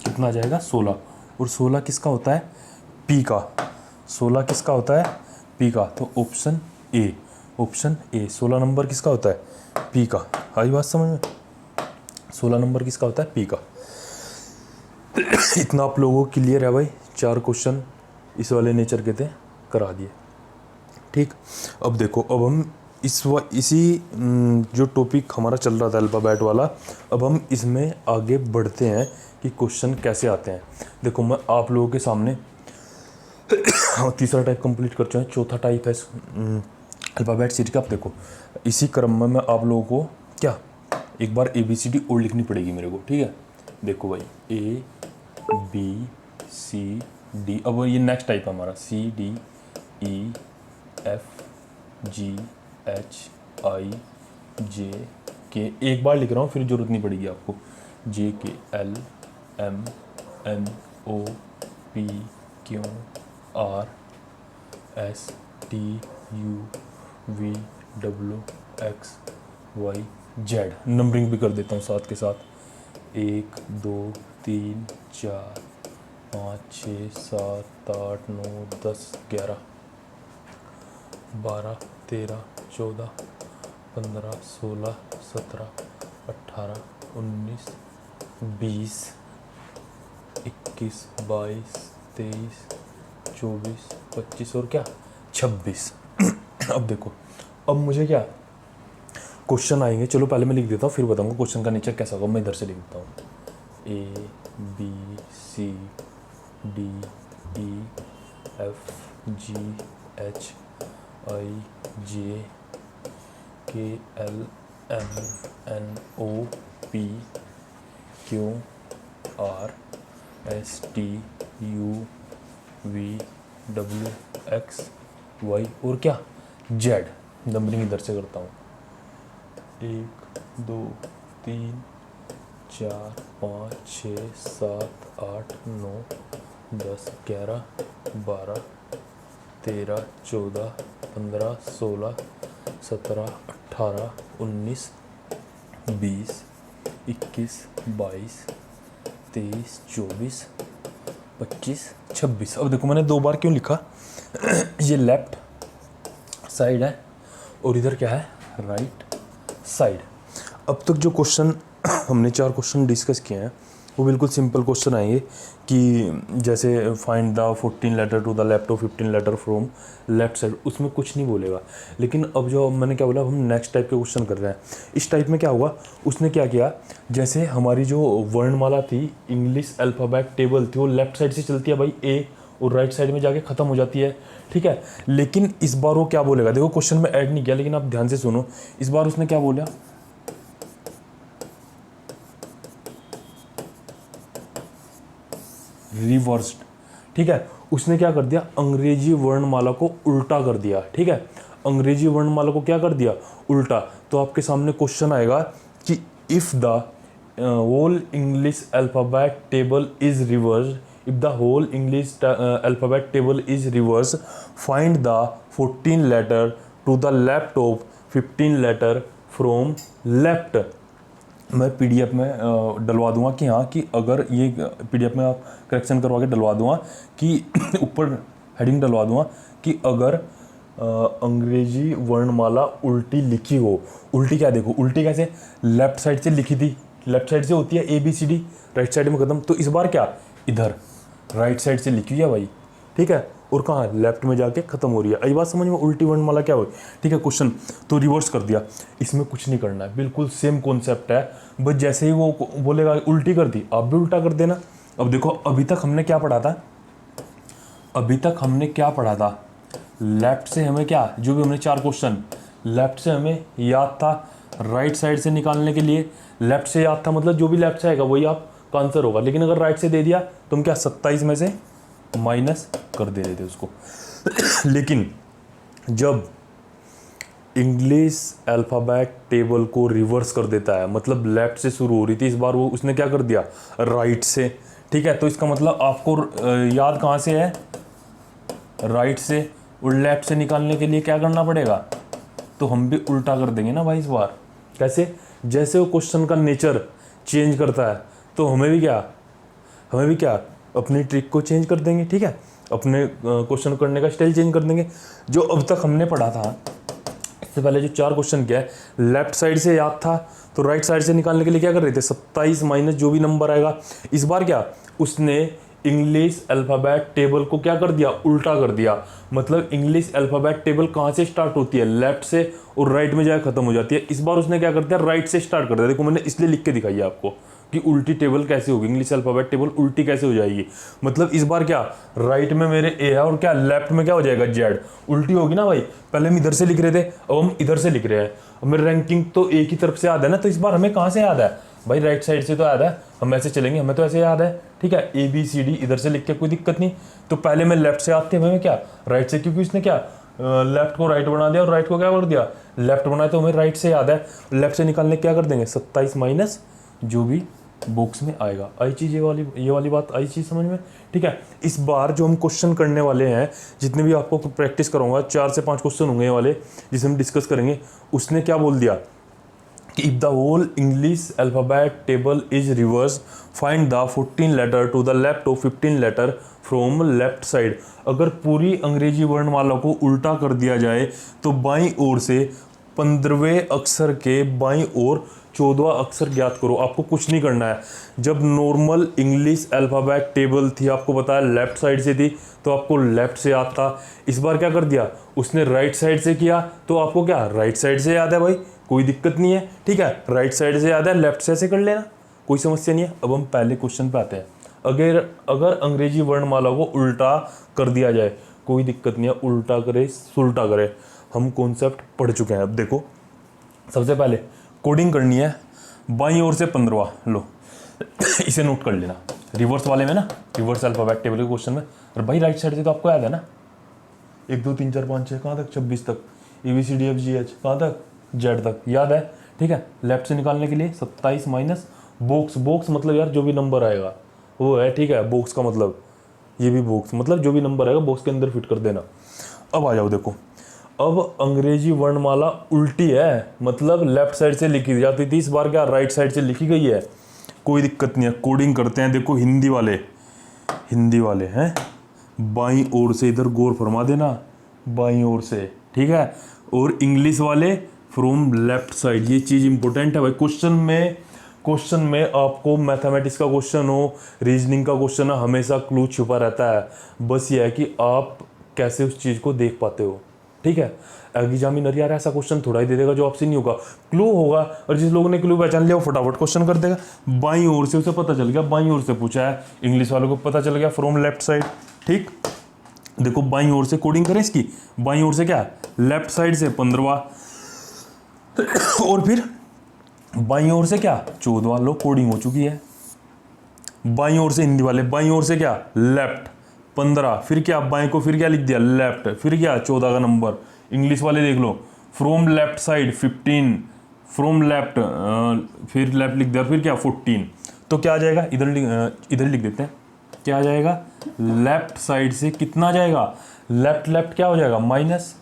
कितना आ जाएगा 16। और 16 किसका होता है पी का, 16 किसका होता है, पी का, तो option A, option A 16 number किसका होता है, पी का। आई बात समझ में, 16 नंबर किसका होता है, पी का। इतना आप लोगों को क्लियर है भाई, 4 क्वेश्चन इस वाले नेचर के थे, करा दिए। ठीक, अब देखो, अब हम इसी जो टॉपिक हमारा चल रहा था अल्फ़ाबेट वाला, अब हम इसमें आगे बढ़ते हैं कि क्वेश्चन कैसे आते हैं। देखो मैं आप लोगों के सामने तीसरा टाइप कंप्लीट कर चुका है, चौथा टाइप है अल्फ़ाबेट सीरीज का। आप देखो इसी क्रम में मैं आप लोगों को क्या एक बार ABCD और लिखनी पड़ेगी मेरे को, ठीक है। देखो भाई ABCD, अब ये नेक्स्ट टाइप है हमारा CDEFGHIJ, एक बार लिख रहा हूँ फिर जरूरत नहीं पड़ेगी आपको, JKLMNOPQRSTUVWXYZ। नंबरिंग भी कर देता हूँ साथ के साथ, 1 2 3 4 5 6 7 8 9 10 11 12 13 14 15 16 17 18 19 20 21 22 23 24 25 और क्या 26। अब देखो, अब मुझे क्या क्वेश्चन आएंगे, चलो पहले मैं लिख देता हूँ फिर बताऊँगा क्वेश्चन का नेचर कैसा होगा। मैं इधर से लिख देता हूँ ABCDEFGHIJ और क्या Z। नंबरिंग इधर से करता हूँ, 1 2 3 4 5 6 7 8 9 10 11 12 13 14 15 16 17 18 19 20 21 22 23 24 25 26। अब देखो मैंने 2 बार क्यों लिखा ये लेफ्ट साइड है और इधर क्या है, राइट साइड। अब तक जो क्वेश्चन हमने 4 क्वेश्चन डिस्कस किए हैं वो बिल्कुल सिंपल क्वेश्चन आएंगे कि जैसे find the 14 letter to the left of 15 letter from left side, उसमें कुछ नहीं बोलेगा। लेकिन अब जो मैंने क्या बोला, अब हम नेक्स्ट टाइप के क्वेश्चन कर रहे हैं। इस टाइप में क्या हुआ, उसने क्या किया, जैसे हमारी जो वर्णमाला थी, इंग्लिश अल्फ़ाबेट टेबल थी, वो लेफ्ट साइड से चलती है भाई ए, और राइट साइड में जाके ख़त्म हो जाती है, ठीक है। लेकिन इस बार वो क्या बोलेगा, देखो क्वेश्चन में ऐड नहीं किया लेकिन आप ध्यान से सुनो, इस बार उसने क्या बोला, रिवर्स्ड, ठीक है। उसने क्या कर दिया, अंग्रेजी वर्णमाला को उल्टा कर दिया, ठीक है। अंग्रेजी वर्णमाला को क्या कर दिया, उल्टा। तो आपके सामने क्वेश्चन आएगा कि if the whole English alphabet table is reversed, if the whole English alphabet table is reversed, find the 14 letter to the left of 15 letter from left। मैं PDF में डलवा दूंगा कि हाँ, कि अगर ये PDF में आप करेक्शन करवा के डलवा दूंगा कि ऊपर हेडिंग डलवा दूंगा कि अगर अंग्रेजी वर्णमाला उल्टी लिखी हो। उल्टी क्या, देखो उल्टी कैसे, लेफ्ट साइड से लिखी थी, लेफ्ट साइड से होती है ABCD, राइट साइड में खत्म। तो इस बार क्या, इधर राइट साइड से लिखी है भाई, ठीक है, और कहाँ लेफ्ट में जाके खत्म हो रही है। आई बात समझ में, उल्टी वर्णमाला क्या हुई, ठीक है। क्वेश्चन तो रिवर्स कर दिया, इसमें कुछ नहीं करना है, बिल्कुल सेम कॉन्सेप्ट है, बस जैसे ही वो बोलेगा उल्टी कर दी, आप भी उल्टा कर देना। अब देखो अभी तक हमने क्या पढ़ा था, अभी तक हमने क्या पढ़ा था, लेफ्ट से हमें क्या, जो भी हमने 4 क्वेश्चन लेफ्ट से हमें याद था, राइट साइड से निकालने के लिए लेफ्ट से याद था, मतलब जो भी लेफ्ट से आएगा वही आप का आंसर होगा। लेकिन अगर राइट से दे दिया तो हम क्या 27 में से माइनस कर दे रहे थे उसको। लेकिन जब इंग्लिश अल्फ़ाबेट टेबल को रिवर्स कर देता है, मतलब लेफ्ट से शुरू हो रही थी, इस बार वो उसने क्या कर दिया, राइट से, ठीक है। तो इसका मतलब आपको याद कहाँ से है, राइट से, और लेफ्ट से निकालने के लिए क्या करना पड़ेगा, तो हम भी उल्टा कर देंगे ना भाई इस बार। कैसे, जैसे वो क्वेश्चन का नेचर चेंज करता है तो हमें भी क्या अपनी ट्रिक को चेंज कर देंगे, ठीक है। अपने क्वेश्चन करने का स्टाइल चेंज कर देंगे। जो अब तक हमने पढ़ा था, इससे पहले जो 4 क्वेश्चन किया है, लेफ्ट साइड से याद था तो राइट साइड से निकालने के लिए क्या कर रहे थे, 27 माइनस जो भी नंबर आएगा। इस बार क्या उसने इंग्लिश अल्फ़ाबेट टेबल को क्या कर दिया, उल्टा कर दिया। मतलब इंग्लिश अल्फ़ाबेट टेबल कहाँ से स्टार्ट होती है, लेफ्ट से, और राइट में जाकर खत्म हो जाती है। इस बार उसने क्या कर दिया, राइट से स्टार्ट कर दिया। देखो मैंने इसलिए लिख के दिखाई है आपको कि उल्टी टेबल कैसे होगी, इंग्लिश अल्फ़ाबेट टेबल उल्टी कैसे हो जाएगी। मतलब इस बार क्या राइट में मेरे ए है और क्या लेफ्ट में क्या हो जाएगा, जेड। उल्टी होगी ना भाई, पहले हम इधर से लिख रहे थे, अब हम इधर से लिख रहे हैं। अब मेरी रैंकिंग तो एक ही तरफ से याद है ना, तो इस बार हमें कहाँ से याद है भाई, राइट साइड से तो याद है। हम ऐसे चलेंगे, हमें तो ऐसे याद है, ठीक है। ABCD इधर से लिख के कोई दिक्कत नहीं। तो पहले मैं लेफ्ट से याद थे, हमें क्या राइट से, क्योंकि इसने क्या लेफ्ट को राइट बना दिया और राइट को क्या कर दिया, लेफ्ट बनाया, तो हमें राइट से याद है। लेफ्ट से निकालने क्या कर देंगे, 27 माइनस जो भी बॉक्स में आएगा। आई चीज़, ये वाली बात आई चीज़ समझ में, ठीक है। इस बार जो हम क्वेश्चन करने वाले हैं, जितने भी आपको प्रैक्टिस कराऊंगा, 4 से 5 क्वेश्चन होंगे ये वाले जिसे हम डिस्कस करेंगे। उसने क्या बोल दिया कि if the whole English alphabet table is reverse, find the 14 letter to the left of 15 letter from left side. अगर पूरी अंग्रेजी वर्णमाला को उल्टा कर दिया जाए तो बाईं ओर से 15वें अक्षर के बाईं ओर 14वां अक्षर ज्ञात करो। आपको कुछ नहीं करना है। जब नॉर्मल इंग्लिश अल्फ़ाबेट टेबल थी, आपको बताया लेफ्ट साइड से थी, तो आपको लेफ्ट से याद था। इस बार क्या कर दिया उसने, राइट साइड से किया, तो आपको क्या राइट साइड से याद है भाई, कोई दिक्कत नहीं है, ठीक है। राइट साइड से याद है, लेफ्ट से ऐसे कर लेना, कोई समस्या नहीं है। अब हम पहले क्वेश्चन पे आते हैं। अगर अंग्रेजी वर्णमाला को उल्टा कर दिया जाए, कोई दिक्कत नहीं है, उल्टा करे सुल्टा करे, हम कॉन्सेप्ट पढ़ चुके हैं। अब देखो, सबसे पहले कोडिंग करनी है, बाईं ओर से 15वां लो इसे नोट कर लेना। रिवर्स वाले में ना, रिवर्स अल्फ़ाबेट टेबल के क्वेश्चन में, और भाई राइट साइड से तो आपको याद है ना, 1 2 3 4 5 6 कहाँ तक, 26 तक, ABCDFGH कहाँ तक, जेड तक, याद है, ठीक है। लेफ्ट से निकालने के लिए 27 माइनस बॉक्स, बॉक्स मतलब यार जो भी नंबर आएगा वो है, ठीक है। बॉक्स का मतलब ये भी बॉक्स, मतलब जो भी नंबर आएगा बॉक्स के अंदर फिट कर देना। अब आ जाओ, देखो अब अंग्रेजी वर्णमाला उल्टी है, मतलब लेफ्ट साइड से लिखी जाती थी, इस बार क्या राइट साइड से लिखी गई है। कोई दिक्कत नहीं है, कोडिंग करते हैं। देखो हिंदी वाले हैं, बाईं ओर से, इधर गौर फरमा देना, बाईं ओर से, ठीक है। और इंग्लिश वाले फ्रॉम लेफ्ट साइड। ये चीज़ इंपॉर्टेंट है भाई। क्वेश्चन में आपको मैथमेटिक्स का क्वेश्चन हो, रीजनिंग का क्वेश्चन हो, हमेशा क्लू छुपा रहता है। बस ये है कि आप कैसे उस चीज़ को देख पाते हो, ठीक है। एग्जामिनर यार ऐसा क्वेश्चन थोड़ा ही दे देगा जो आपसे नहीं होगा, क्लू होगा, और जिस लोगों ने क्लू पहचान लिया वो फटाफट क्वेश्चन कर देगा। बाईं ओर से उसे पता चल गया, बाईं ओर से पूछा है, इंग्लिश वालों को पता चल गया फ्रॉम लेफ्ट साइड, ठीक। देखो बाईं ओर से कोडिंग करें इसकी, बाईं ओर से क्या, लेफ्ट साइड से 15वां, और फिर बाईं ओर से क्या, 14वां। लो कोडिंग हो चुकी है। बाईं ओर से हिंदी वाले, बाईं ओर से क्या, लेफ्ट 15, फिर क्या बाएं को फिर क्या लिख दिया, लेफ्ट, फिर क्या 14 का नंबर। इंग्लिश वाले देख लो, from left side 15, from left, फिर लेफ्ट लिख दिया, फिर क्या 14। तो क्या आ जाएगा, इधर लिख देते हैं, क्या आ जाएगा, लेफ्ट साइड से कितना आ जाएगा, लेफ्ट क्या हो जाएगा, माइनस,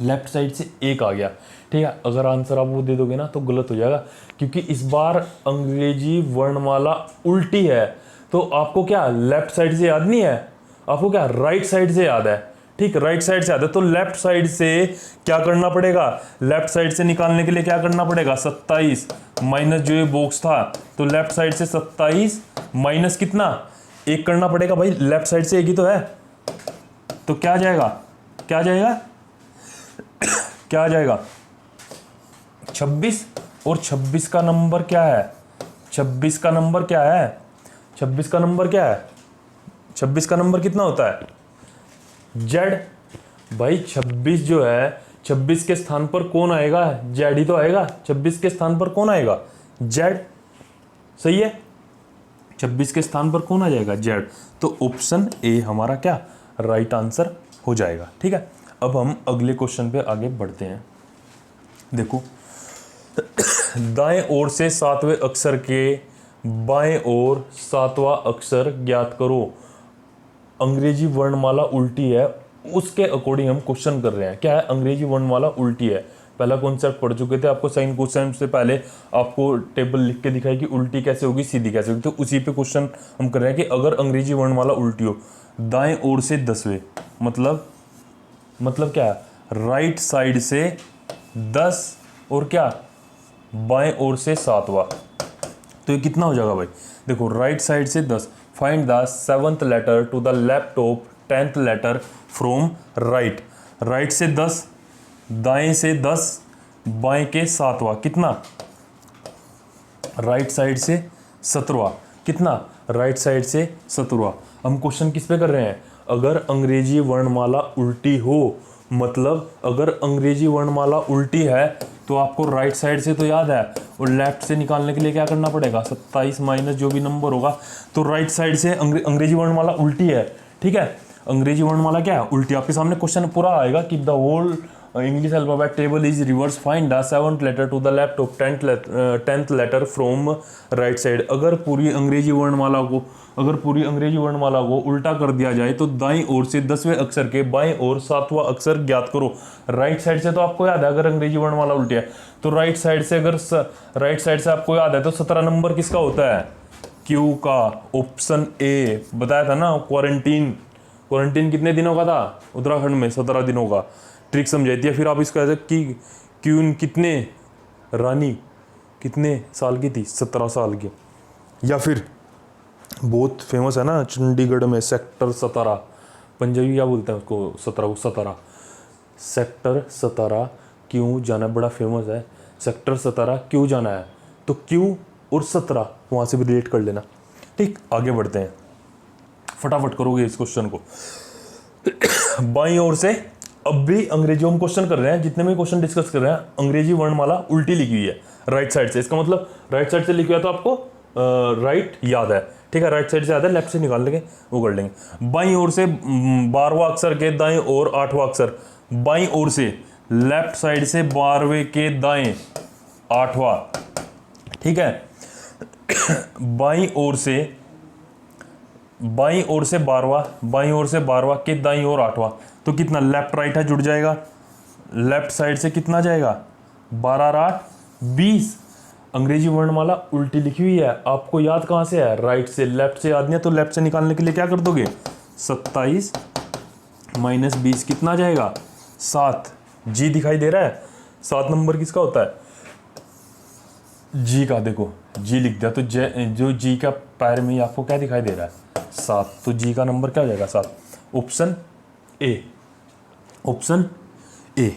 लेफ्ट साइड से 1 आ गया, ठीक है। अगर आंसर आप वो दे दोगे ना तो गलत हो जाएगा, क्योंकि इस बार अंग्रेजी वर्णमाला उल्टी है। तो आपको क्या लेफ्ट साइड से याद नहीं है, आपको क्या राइट साइड से याद है, ठीक, राइट साइड से याद है। तो लेफ्ट साइड से क्या करना पड़ेगा, लेफ्ट साइड से निकालने के लिए क्या करना पड़ेगा, 27 माइनस जो ये बॉक्स था, तो लेफ्ट साइड से 27 माइनस कितना, 1 करना पड़ेगा भाई, लेफ्ट साइड से 1 ही तो है। तो क्या आ जाएगा, क्या आ जाएगा, क्या आ जाएगा 26, और 26 का नंबर क्या है, 26 का नंबर क्या है, 26 का नंबर क्या है, 26 का नंबर कितना होता है, जेड। भाई 26 जो है, 26 के स्थान पर कौन आएगा, जेड ही तो आएगा। 26 के स्थान पर कौन आएगा, जेड, सही है। 26 के स्थान पर कौन आ जाएगा, जेड। तो ऑप्शन ए हमारा क्या राइट आंसर हो जाएगा, ठीक है। अब हम अगले क्वेश्चन पे आगे बढ़ते हैं। देखो दाएं ओर से 7वें अक्षर के बाएं ओर 7वां अक्षर ज्ञात करो। अंग्रेजी वर्णमाला उल्टी है, उसके अकॉर्डिंग हम क्वेश्चन कर रहे हैं। क्या है, अंग्रेजी वर्णमाला उल्टी है। पहला कॉन्सेप्ट पढ़ चुके थे, आपको साइन कोसाइन से पहले आपको टेबल लिख के दिखाई कि उल्टी कैसे होगी, सीधी कैसे होगी। तो उसी पे क्वेश्चन हम कर रहे हैं कि अगर अंग्रेजी वर्णमाला उल्टी हो, दाएं ओर से 10वें, मतलब क्या है, राइट साइड से 10 और क्या, बाएं ओर से 7वां। तो ये कितना हो जाएगा भाई, देखो राइट साइड से 10, find the 7th letter to the left of 10th letter from right. Right से 10, दाएं से 10, बाएं के 7वां, कितना, राइट साइड से 17वां, कितना, राइट साइड से 17वां। हम क्वेश्चन किस पे कर रहे हैं, अगर अंग्रेजी वर्णमाला उल्टी हो, मतलब अगर अंग्रेजी वर्णमाला उल्टी है तो आपको राइट साइड से तो याद है, और लेफ्ट से निकालने के लिए क्या करना पड़ेगा, 27 माइनस जो भी नंबर होगा। तो राइट साइड से अंग्रेजी वर्णमाला उल्टी है, ठीक है, अंग्रेजी वर्णमाला क्या है, उल्टी। आपके सामने क्वेश्चन पूरा आएगा कि the whole English alphabet table is reverse, find the 7th letter to the left of 10th letter from right side. अगर पूरी अंग्रेजी वर्णमाला को उल्टा कर दिया जाए तो दाईं ओर से 10वें अक्षर के बाईं ओर 7वां अक्षर ज्ञात करो। राइट साइड से तो आपको याद है, अगर अंग्रेजी वर्णमाला उल्टी है तो राइट साइड से आपको याद है तो 17 नंबर किसका होता है, क्यू का, ऑप्शन ए। बताया था ना, क्वारंटीन कितने दिनों का था उत्तराखंड में, 17 दिनों का। ट्रिक समझाई थी। फिर आप इसको ऐसे कि क्यून कितने, रानी कितने साल की थी, 17 साल की। या फिर बहुत फेमस है ना चंडीगढ़ में सेक्टर 17, पंजाबी क्या बोलते हैं उसको, 17 सेक्टर 17 क्यों जाना, बड़ा फेमस है सेक्टर 17 क्यों जाना है, तो क्यों और 17 वहाँ से भी रिलेट कर लेना। ठीक, आगे बढ़ते हैं, फटाफट करोगे इस क्वेश्चन को। बाईं ओर से, अब भी अंग्रेजी हम क्वेश्चन कर रहे हैं, जितने भी क्वेश्चन डिस्कस कर रहे हैं अंग्रेजी वर्णमाला उल्टी लिखी हुई है राइट साइड से। इसका मतलब राइट साइड से लिखी हुआ है तो आपको राइट याद है, ठीक है, राइट साइड से याद है, लेफ्ट से निकाल लेंगे, वो कर लेंगे। बाईं ओर से 12वां अक्षर के दाएं और 8वां अक्षर, बाईं ओर से लेफ्ट साइड से 12वें के दाएं 8वां, ठीक है, बाईं ओर से 12वां के दाईं ओर 8वां, तो कितना, लेफ्ट राइट है, जुड़ जाएगा। लेफ्ट साइड से कितना जाएगा, 12 और 8 20। अंग्रेजी वर्णमाला उल्टी लिखी हुई है, आपको याद कहाँ से है, राइट से। लेफ्ट से याद नहीं है तो लेफ्ट से निकालने के लिए क्या कर दोगे, 27 माइनस 20 कितना जाएगा, 7। जी दिखाई दे रहा है, 7 नंबर किसका होता है, जी का। देखो जी लिख दिया तो जो जी का पैर में आपको क्या दिखाई दे रहा है, 7, तो जी का नंबर क्या हो जाएगा, 7। Option A.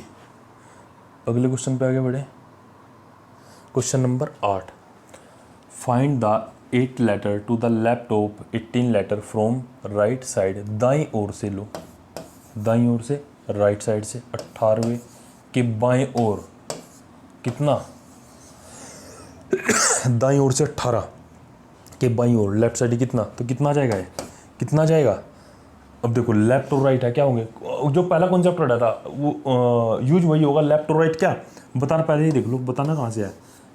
अगले क्वेश्चन पे आगे बढ़े, question number 8, find the 8 letter to the left of 18 letter from right side. दाईं ओर से लो, दाईं ओर से राइट साइड से 18वें के बाएं ओर कितना, दाईं ओर से 18 के बाईं ओर लेफ्ट साइड कितना, तो कितना जाएगा ये, कितना जाएगा। अब देखो लेफ्ट और राइट है, क्या होंगे, जो पहला कॉन्सेप्ट पढ़ा था वो यूज वही होगा, लेफ्ट और राइट क्या बताना, पहले ही देख लो, बताना कहाँ से है,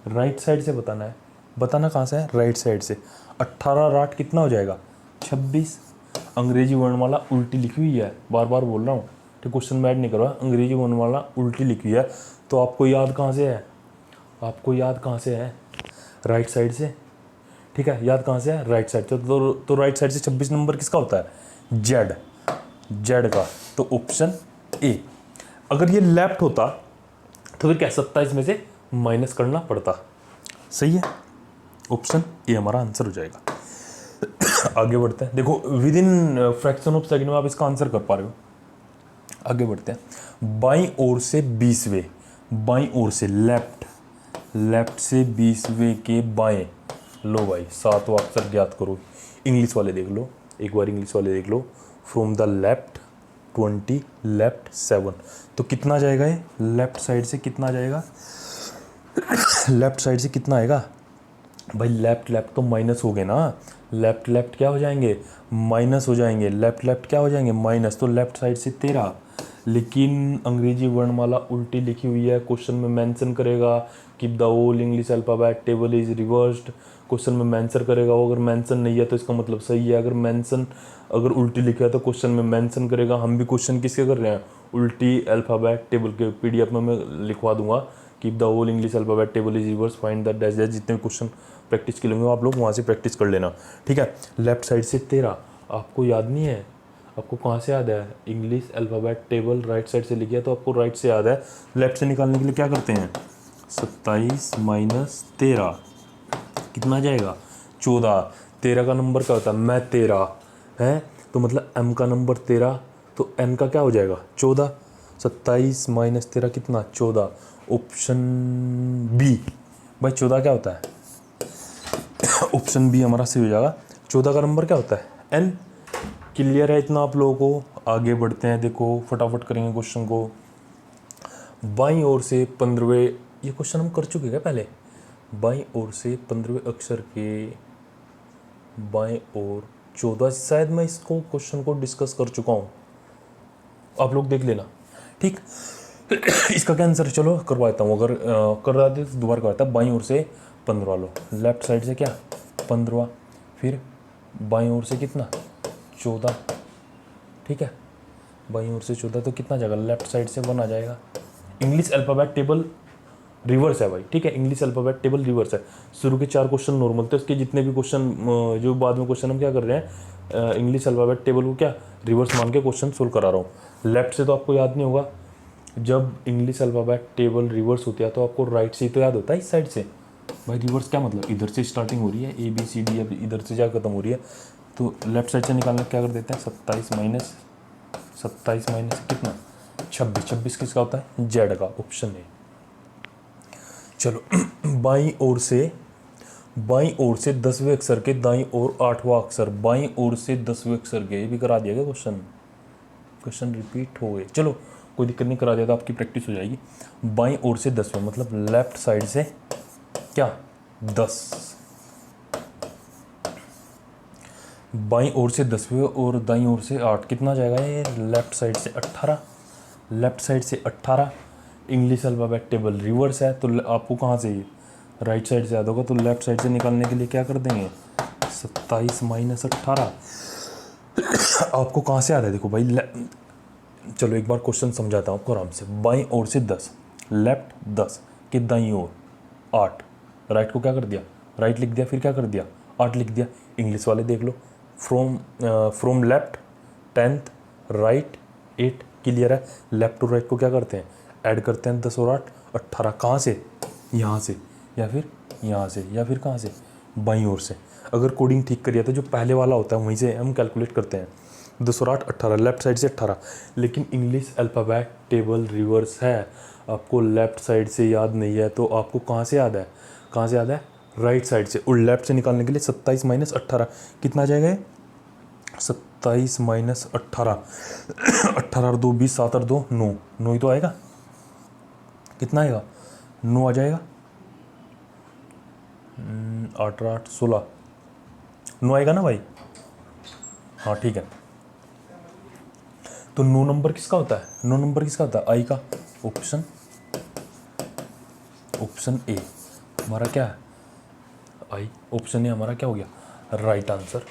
राइट साइड से बताना है, बताना कहाँ से है, राइट साइड से। 18 और 8 कितना हो जाएगा, 26। अंग्रेजी वर्णमाला उल्टी लिखी हुई है, बार बार बोल रहा हूँ, तो क्वेश्चन में ऐड नहीं करवा, अंग्रेजी वर्णमाला उल्टी लिखी हुई है, तो आपको याद कहाँ से है, आपको याद कहाँ से है, राइट साइड से, ठीक है, याद कहाँ से है, राइट साइड से। तो राइट साइड से 26 नंबर किसका होता है, जेड का, तो ऑप्शन ए। अगर ये लेफ्ट होता तो फिर क्या, 27 में से माइनस करना पड़ता, सही है, ऑप्शन ए हमारा आंसर हो जाएगा। आगे बढ़ते हैं, देखो with in fraction of second में आप इसका आंसर कर पा रहे हो। आगे बढ़ते हैं, बाईं ओर से 20वें, बाईं ओर से लेफ्ट से 20वें के बाएं, लो भाई 7वां अक्षर ज्ञात करो। इंग्लिश वाले देख लो, एक बार इंग्लिश वाले देख लो, फ्रॉम द लेफ्ट 20 लेफ्ट 7, तो कितना जाएगा ये, लेफ्ट साइड से कितना जाएगा, लेफ्ट साइड से कितना आएगा भाई, लेफ्ट तो माइनस हो गए ना, लेफ्ट क्या हो जाएंगे, माइनस हो जाएंगे, लेफ्ट क्या हो जाएंगे, माइनस, तो लेफ्ट साइड से 13। लेकिन अंग्रेजी वर्णमाला उल्टी लिखी हुई है, क्वेश्चन में मेंशन करेगा कि the whole English alphabet table is reversed, question में मेंशन करेगा, वो अगर मेंशन नहीं है तो इसका मतलब सही है, अगर उल्टी लिखा है तो क्वेश्चन में मेंशन करेगा। हम भी क्वेश्चन किसके कर रहे हैं, उल्टी अल्फाबेट टेबल के, पीडीएफ में मैं लिखवा दूंगा कि the whole English alphabet table is reverse, find the dash dash. जितने क्वेश्चन प्रैक्टिस के लिए आप लोग वहाँ से प्रैक्टिस कर लेना, ठीक है। लेफ्ट साइड से 13 आपको याद नहीं है, आपको कहाँ से याद है? English alphabet table right side से लिखा तो आपको राइट से याद है। लेफ्ट से निकालने के लिए क्या करते हैं? 27 माइनस 13 कितना आ जाएगा? 14। 13 का नंबर क्या होता है? मैं 13 है, तो मतलब m का नंबर 13, तो n का क्या हो जाएगा? 14। 27 माइनस 13 कितना? 14। Option B. भाई 14 क्या होता है? ऑप्शन बी हमारा सही हो जाएगा। 14 का नंबर क्या होता है? n। क्लियर है इतना आप लोगों को? आगे बढ़ते हैं, देखो फटाफट करेंगे क्वेश्चन को। बाईं ओर से 15वें, ये क्वेश्चन हम कर चुके हैं पहले। बाईं ओर से 15वें अक्षर के बाएं ओर 14, शायद मैं इसको क्वेश्चन को डिस्कस कर चुका हूँ, आप लोग देख लेना, ठीक। इसका क्या आंसर? चलो करवाता हूँ, अगर कर रहा था तो दोबारा करवाता। बाईं ओर से 15 लो, लेफ्ट साइड से क्या? 15, फिर बाईं ओर से कितना? 14, ठीक है। बाईं ओर से 14 तो कितना जाएगा? लेफ्ट साइड से 1 आ जाएगा। इंग्लिश अल्फ़ाबेट टेबल रिवर्स है भाई, ठीक है। इंग्लिश अल्फ़ाबेट टेबल रिवर्स है। शुरू के 4 क्वेश्चन नॉर्मल थे, उसके जितने भी क्वेश्चन जो बाद में क्वेश्चन हम क्या कर रहे हैं, इंग्लिश अल्फ़ाबेट टेबल को क्या रिवर्स मान के क्वेश्चन सोल्व करा रहा हूँ। लेफ्ट से तो आपको याद नहीं होगा, जब इंग्लिश अल्फ़ाबेट टेबल रिवर्स होती है तो आपको राइट से ही तो याद होता है, इस साइड से। भाई रिवर्स क्या मतलब? इधर से स्टार्टिंग हो रही है ए बी सी डी, अब इधर से जा खत्म हो रही है, तो लेफ्ट साइड से निकालने क्या कर देते हैं? 27 माइनस कितना? 26। 26 किसका होता है? जेड का, ऑप्शन है। चलो बाईं ओर से 10वें अक्षर के दाईं ओर 8वां अक्षर, बाईं ओर से 10वें अक्षर के, ये भी करा दिया गया क्वेश्चन रिपीट हो गए। चलो कोई दिक्कत नहीं, करा दिया तो आपकी प्रैक्टिस हो जाएगी। बाईं ओर से 10वें मतलब लेफ्ट साइड से क्या? 10। बाईं ओर से 10वें और दाईं ओर से 8, कितना जाएगा ये? लेफ्ट साइड से 18। लेफ्ट साइड से 18। इंग्लिश अल्फ़ाबेट टेबल रिवर्स है, तो आपको कहाँ से? राइट साइड से याद होगा, तो लेफ्ट साइड से निकालने के लिए क्या कर देंगे? 27 माइनस 18। आपको कहाँ से याद है? देखो भाई, चलो एक बार क्वेश्चन समझाता हूँ आपको आराम से। बाईं ओर से 10, लेफ्ट 10 के दाईं ओर 8, राइट को क्या कर दिया? राइट लिख दिया, फिर क्या कर दिया? 8 लिख दिया। इंग्लिश वाले देख लो, from left 10th right 8, clear है। लेफ्ट टू राइट को क्या करते हैं? ऐड करते हैं, 10 और 8 18। कहाँ से? यहाँ से, या फिर यहाँ से, या फिर कहाँ से? बाईं ओर से। अगर कोडिंग ठीक करिए तो जो पहले वाला होता है वहीं से हम कैलकुलेट करते हैं। 10 और 8 18, लेफ्ट साइड से 18। लेकिन इंग्लिश अल्फ़ाबेट टेबल रिवर्स है, आपको लेफ्ट साइड से याद नहीं है, तो आपको कहाँ से याद है? कहाँ से याद है? राइट साइड से। और लेफ्ट से निकालने के लिए 27 माइनस 18 कितना आ जाएगा? 27 माइनस 18, 18 और 2 20, 7 और 2 9, 9 ही तो आएगा। कितना आएगा? 9 आ जाएगा। 8 8 16, 9 आएगा ना भाई? हाँ ठीक है। तो 9 नंबर किसका होता है? 9 नंबर किसका होता है? आई का। ऑप्शन ए हमारा क्या है? आई। ऑप्शन ए हमारा क्या हो गया? Right answer.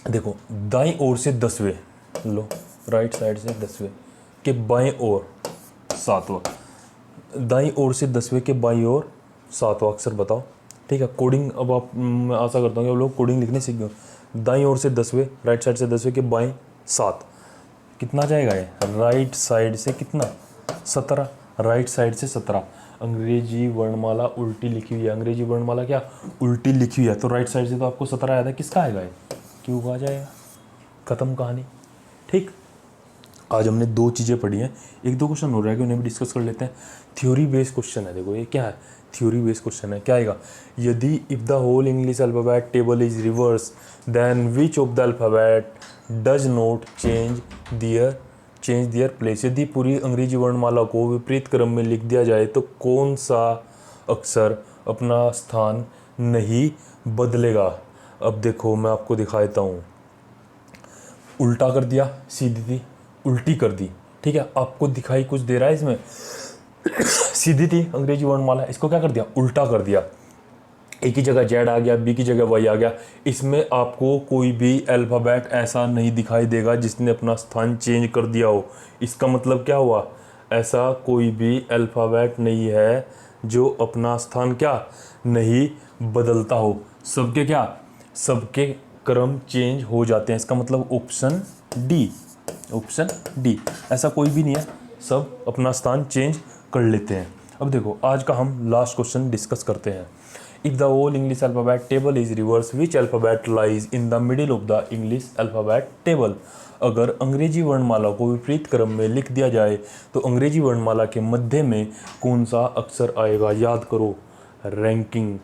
देखो दाईं ओर से 10वें लो, राइट साइड से 10वें के बाएं ओर 7वां, दाईं ओर से 10वें के बाईं ओर 7वां अक्षर बताओ, ठीक है। कोडिंग अब आप, मैं आशा करता हूँ कि आप लोग कोडिंग लिखने सीख गए। दाईं ओर से 10वें, राइट साइड से 10वें के बाएं 7, कितना जाएगा ये? राइट साइड से कितना? 17। राइट साइड से 17। अंग्रेजी वर्णमाला उल्टी लिखी हुई है, अंग्रेजी वर्णमाला क्या उल्टी लिखी हुई है, तो राइट साइड से तो आपको 17 आया था, किसका आएगा ये? क्यों आ जाएगा? खत्म कहानी, ठीक। आज हमने 2 चीज़ें पढ़ी हैं, 1-2 क्वेश्चन हो रहा है कि उन्हें भी डिस्कस कर लेते हैं। थ्योरी बेस्ड क्वेश्चन है, देखो ये क्या है? थ्योरी बेस्ड क्वेश्चन है। क्या आएगा? यदि if the whole English alphabet table is reverse then which of the alphabet does not change their place. यदि पूरी अंग्रेजी वर्णमाला को विपरीत क्रम में लिख दिया जाए तो कौन सा अक्षर अपना स्थान नहीं बदलेगा? अब देखो मैं आपको दिखा देता हूँ। उल्टा कर दिया, सीधी थी उल्टी कर दी, ठीक है। आपको दिखाई कुछ दे रहा है इसमें? सीधी थी अंग्रेजी वर्णमाला, इसको क्या कर दिया? उल्टा कर दिया। ए की जगह जेड आ गया, बी की जगह वाई आ गया। इसमें आपको कोई भी अल्फ़ाबेट ऐसा नहीं दिखाई देगा जिसने अपना स्थान चेंज कर दिया हो। इसका मतलब क्या हुआ? ऐसा कोई भी अल्फ़ाबेट नहीं है जो अपना स्थान क्या नहीं बदलता हो। सबके क्या? सबके क्रम चेंज हो जाते हैं, इसका मतलब ऑप्शन डी। ऐसा कोई भी नहीं है, सब अपना स्थान चेंज कर लेते हैं। अब देखो आज का हम लास्ट क्वेश्चन डिस्कस करते हैं। If the whole English alphabet table is reverse which alphabet lies in the middle of the English alphabet table. अगर अंग्रेजी वर्णमाला को विपरीत क्रम में लिख दिया जाए तो अंग्रेजी वर्णमाला के मध्य में कौन सा अक्षर आएगा। याद करो रैंकिंग,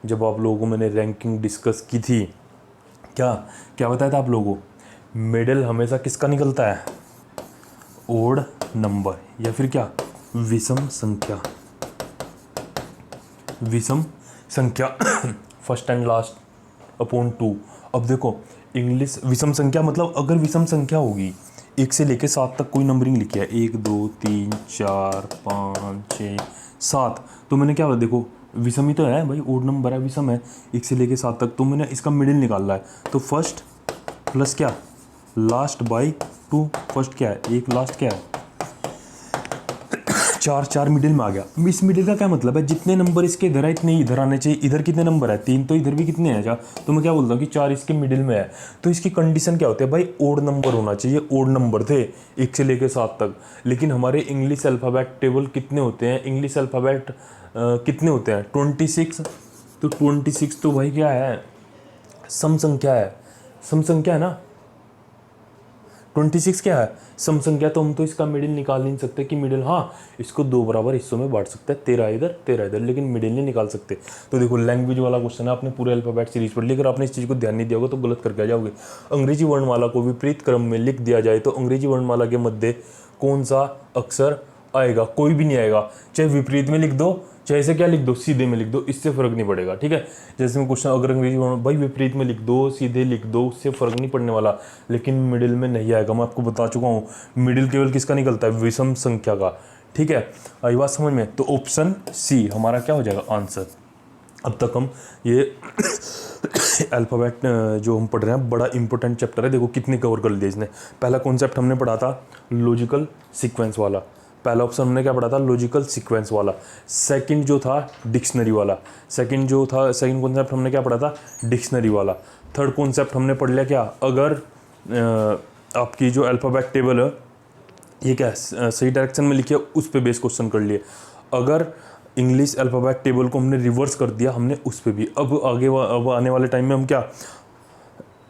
जब आप लोगों को मैंने रैंकिंग डिस्कस की थी, क्या क्या बताया था आप लोगों को, मिडिल हमेशा किसका निकलता है, ओड नंबर या फिर क्या, विषम संख्या फर्स्ट एंड लास्ट अपॉन 2। अब देखो इंग्लिश विषम संख्या मतलब अगर विषम संख्या होगी 1 से लेके 7 तक कोई नंबरिंग लिखी है 1 2 3 4 5 6 7, तो मैंने क्या बोला, देखो विषम ही तो है भाई, ओड नंबर है, विषम है 1 से लेके 7 तक, तो मैंने इसका मिडिल निकालना है। तो फर्स्ट प्लस क्या, लास्ट बाई 2। फर्स्ट क्या है 1, लास्ट क्या है 4 मिडिल में आ गया। इस मिडिल का क्या मतलब है, जितने नंबर इसके इधर है इतने इधर आने चाहिए। इधर कितने नंबर है 3, तो इधर भी कितने हैं, तो मैं क्या बोलता हूँ कि 4 इसके मिडिल में है। तो इसकी कंडीशन क्या होती है भाई, ओड नंबर होना चाहिए। ओड नंबर थे 1 से लेकर 7 तक, लेकिन हमारे इंग्लिश अल्फ़ाबेट टेबल कितने होते हैं, इंग्लिश अल्फ़ाबेट कितने होते हैं 26। तो 26 तो भाई क्या है, सम संख्या है ना। 26 क्या है, सम संख्या। तो हम तो इसका मिडिल निकाल नहीं सकते कि मिडिल, हाँ इसको 2 बराबर हिस्सों में बांट सकते हैं, 13 इधर 13 इधर, लेकिन मिडिल नहीं निकाल सकते। तो देखो लैंग्वेज वाला क्वेश्चन है, आपने पूरे अल्फ़ाबेट सीरीज पढ़ ली, अगर आपने इस चीज़ को ध्यान नहीं दिया होगा तो गलत करके आ जाओगे। अंग्रेजी वर्णमाला को विपरीत क्रम में लिख दिया जाए तो अंग्रेजी वर्णमाला के मध्य कौन सा अक्षर आएगा, कोई भी नहीं आएगा। चाहे विपरीत में लिख दो, चाहे ऐसे क्या लिख दो, सीधे में लिख दो, इससे फर्क नहीं पड़ेगा, ठीक है। जैसे मैं क्वेश्चन अगर अंग्रेजी भाई विपरीत में लिख दो, सीधे लिख दो, उससे फर्क नहीं पड़ने वाला, लेकिन मिडिल में नहीं आएगा। मैं आपको बता चुका हूँ मिडिल केवल किसका निकलता है, विषम संख्या का, ठीक है। आई बात समझ में, तो ऑप्शन सी हमारा क्या हो जाएगा आंसर। अब तक हम ये अल्फ़ाबेट जो हम पढ़ रहे हैं बड़ा इंपॉर्टेंट चैप्टर है। देखो कितने कवर कर लिए इसने। पहला कॉन्सेप्ट हमने पढ़ा था लॉजिकल सीक्वेंस वाला, पहला ऑप्शन हमने क्या पढ़ा था, लॉजिकल सीक्वेंस वाला। सेकंड जो था डिक्शनरी वाला, सेकंड कॉन्सेप्ट हमने क्या पढ़ा था, डिक्शनरी वाला। थर्ड कॉन्सेप्ट हमने पढ़ लिया क्या, अगर आपकी जो अल्फ़ाबेट टेबल है ये क्या सही डायरेक्शन में लिखी है, उस पे बेस क्वेश्चन कर लिए। अगर इंग्लिश अल्फ़ाबेट टेबल को हमने रिवर्स कर दिया, हमने उस पे भी। अब आने वाले टाइम में हम क्या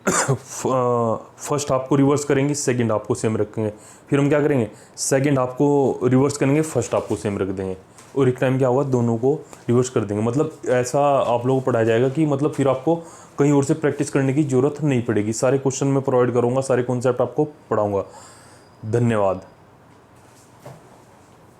फर्स्ट हाफ को रिवर्स करेंगे, सेकंड हाफ को सेम रखेंगे। फिर हम क्या करेंगे, सेकंड हाफ को रिवर्स करेंगे, फर्स्ट हाफ को सेम रख देंगे, और एक टाइम क्या होगा दोनों को रिवर्स कर देंगे। मतलब ऐसा आप लोगों को पढ़ाया जाएगा कि मतलब फिर आपको कहीं और से प्रैक्टिस करने की ज़रूरत नहीं पड़ेगी। सारे क्वेश्चन मैं प्रोवाइड करूँगा, सारे कॉन्सेप्ट आपको पढ़ाऊँगा। धन्यवाद।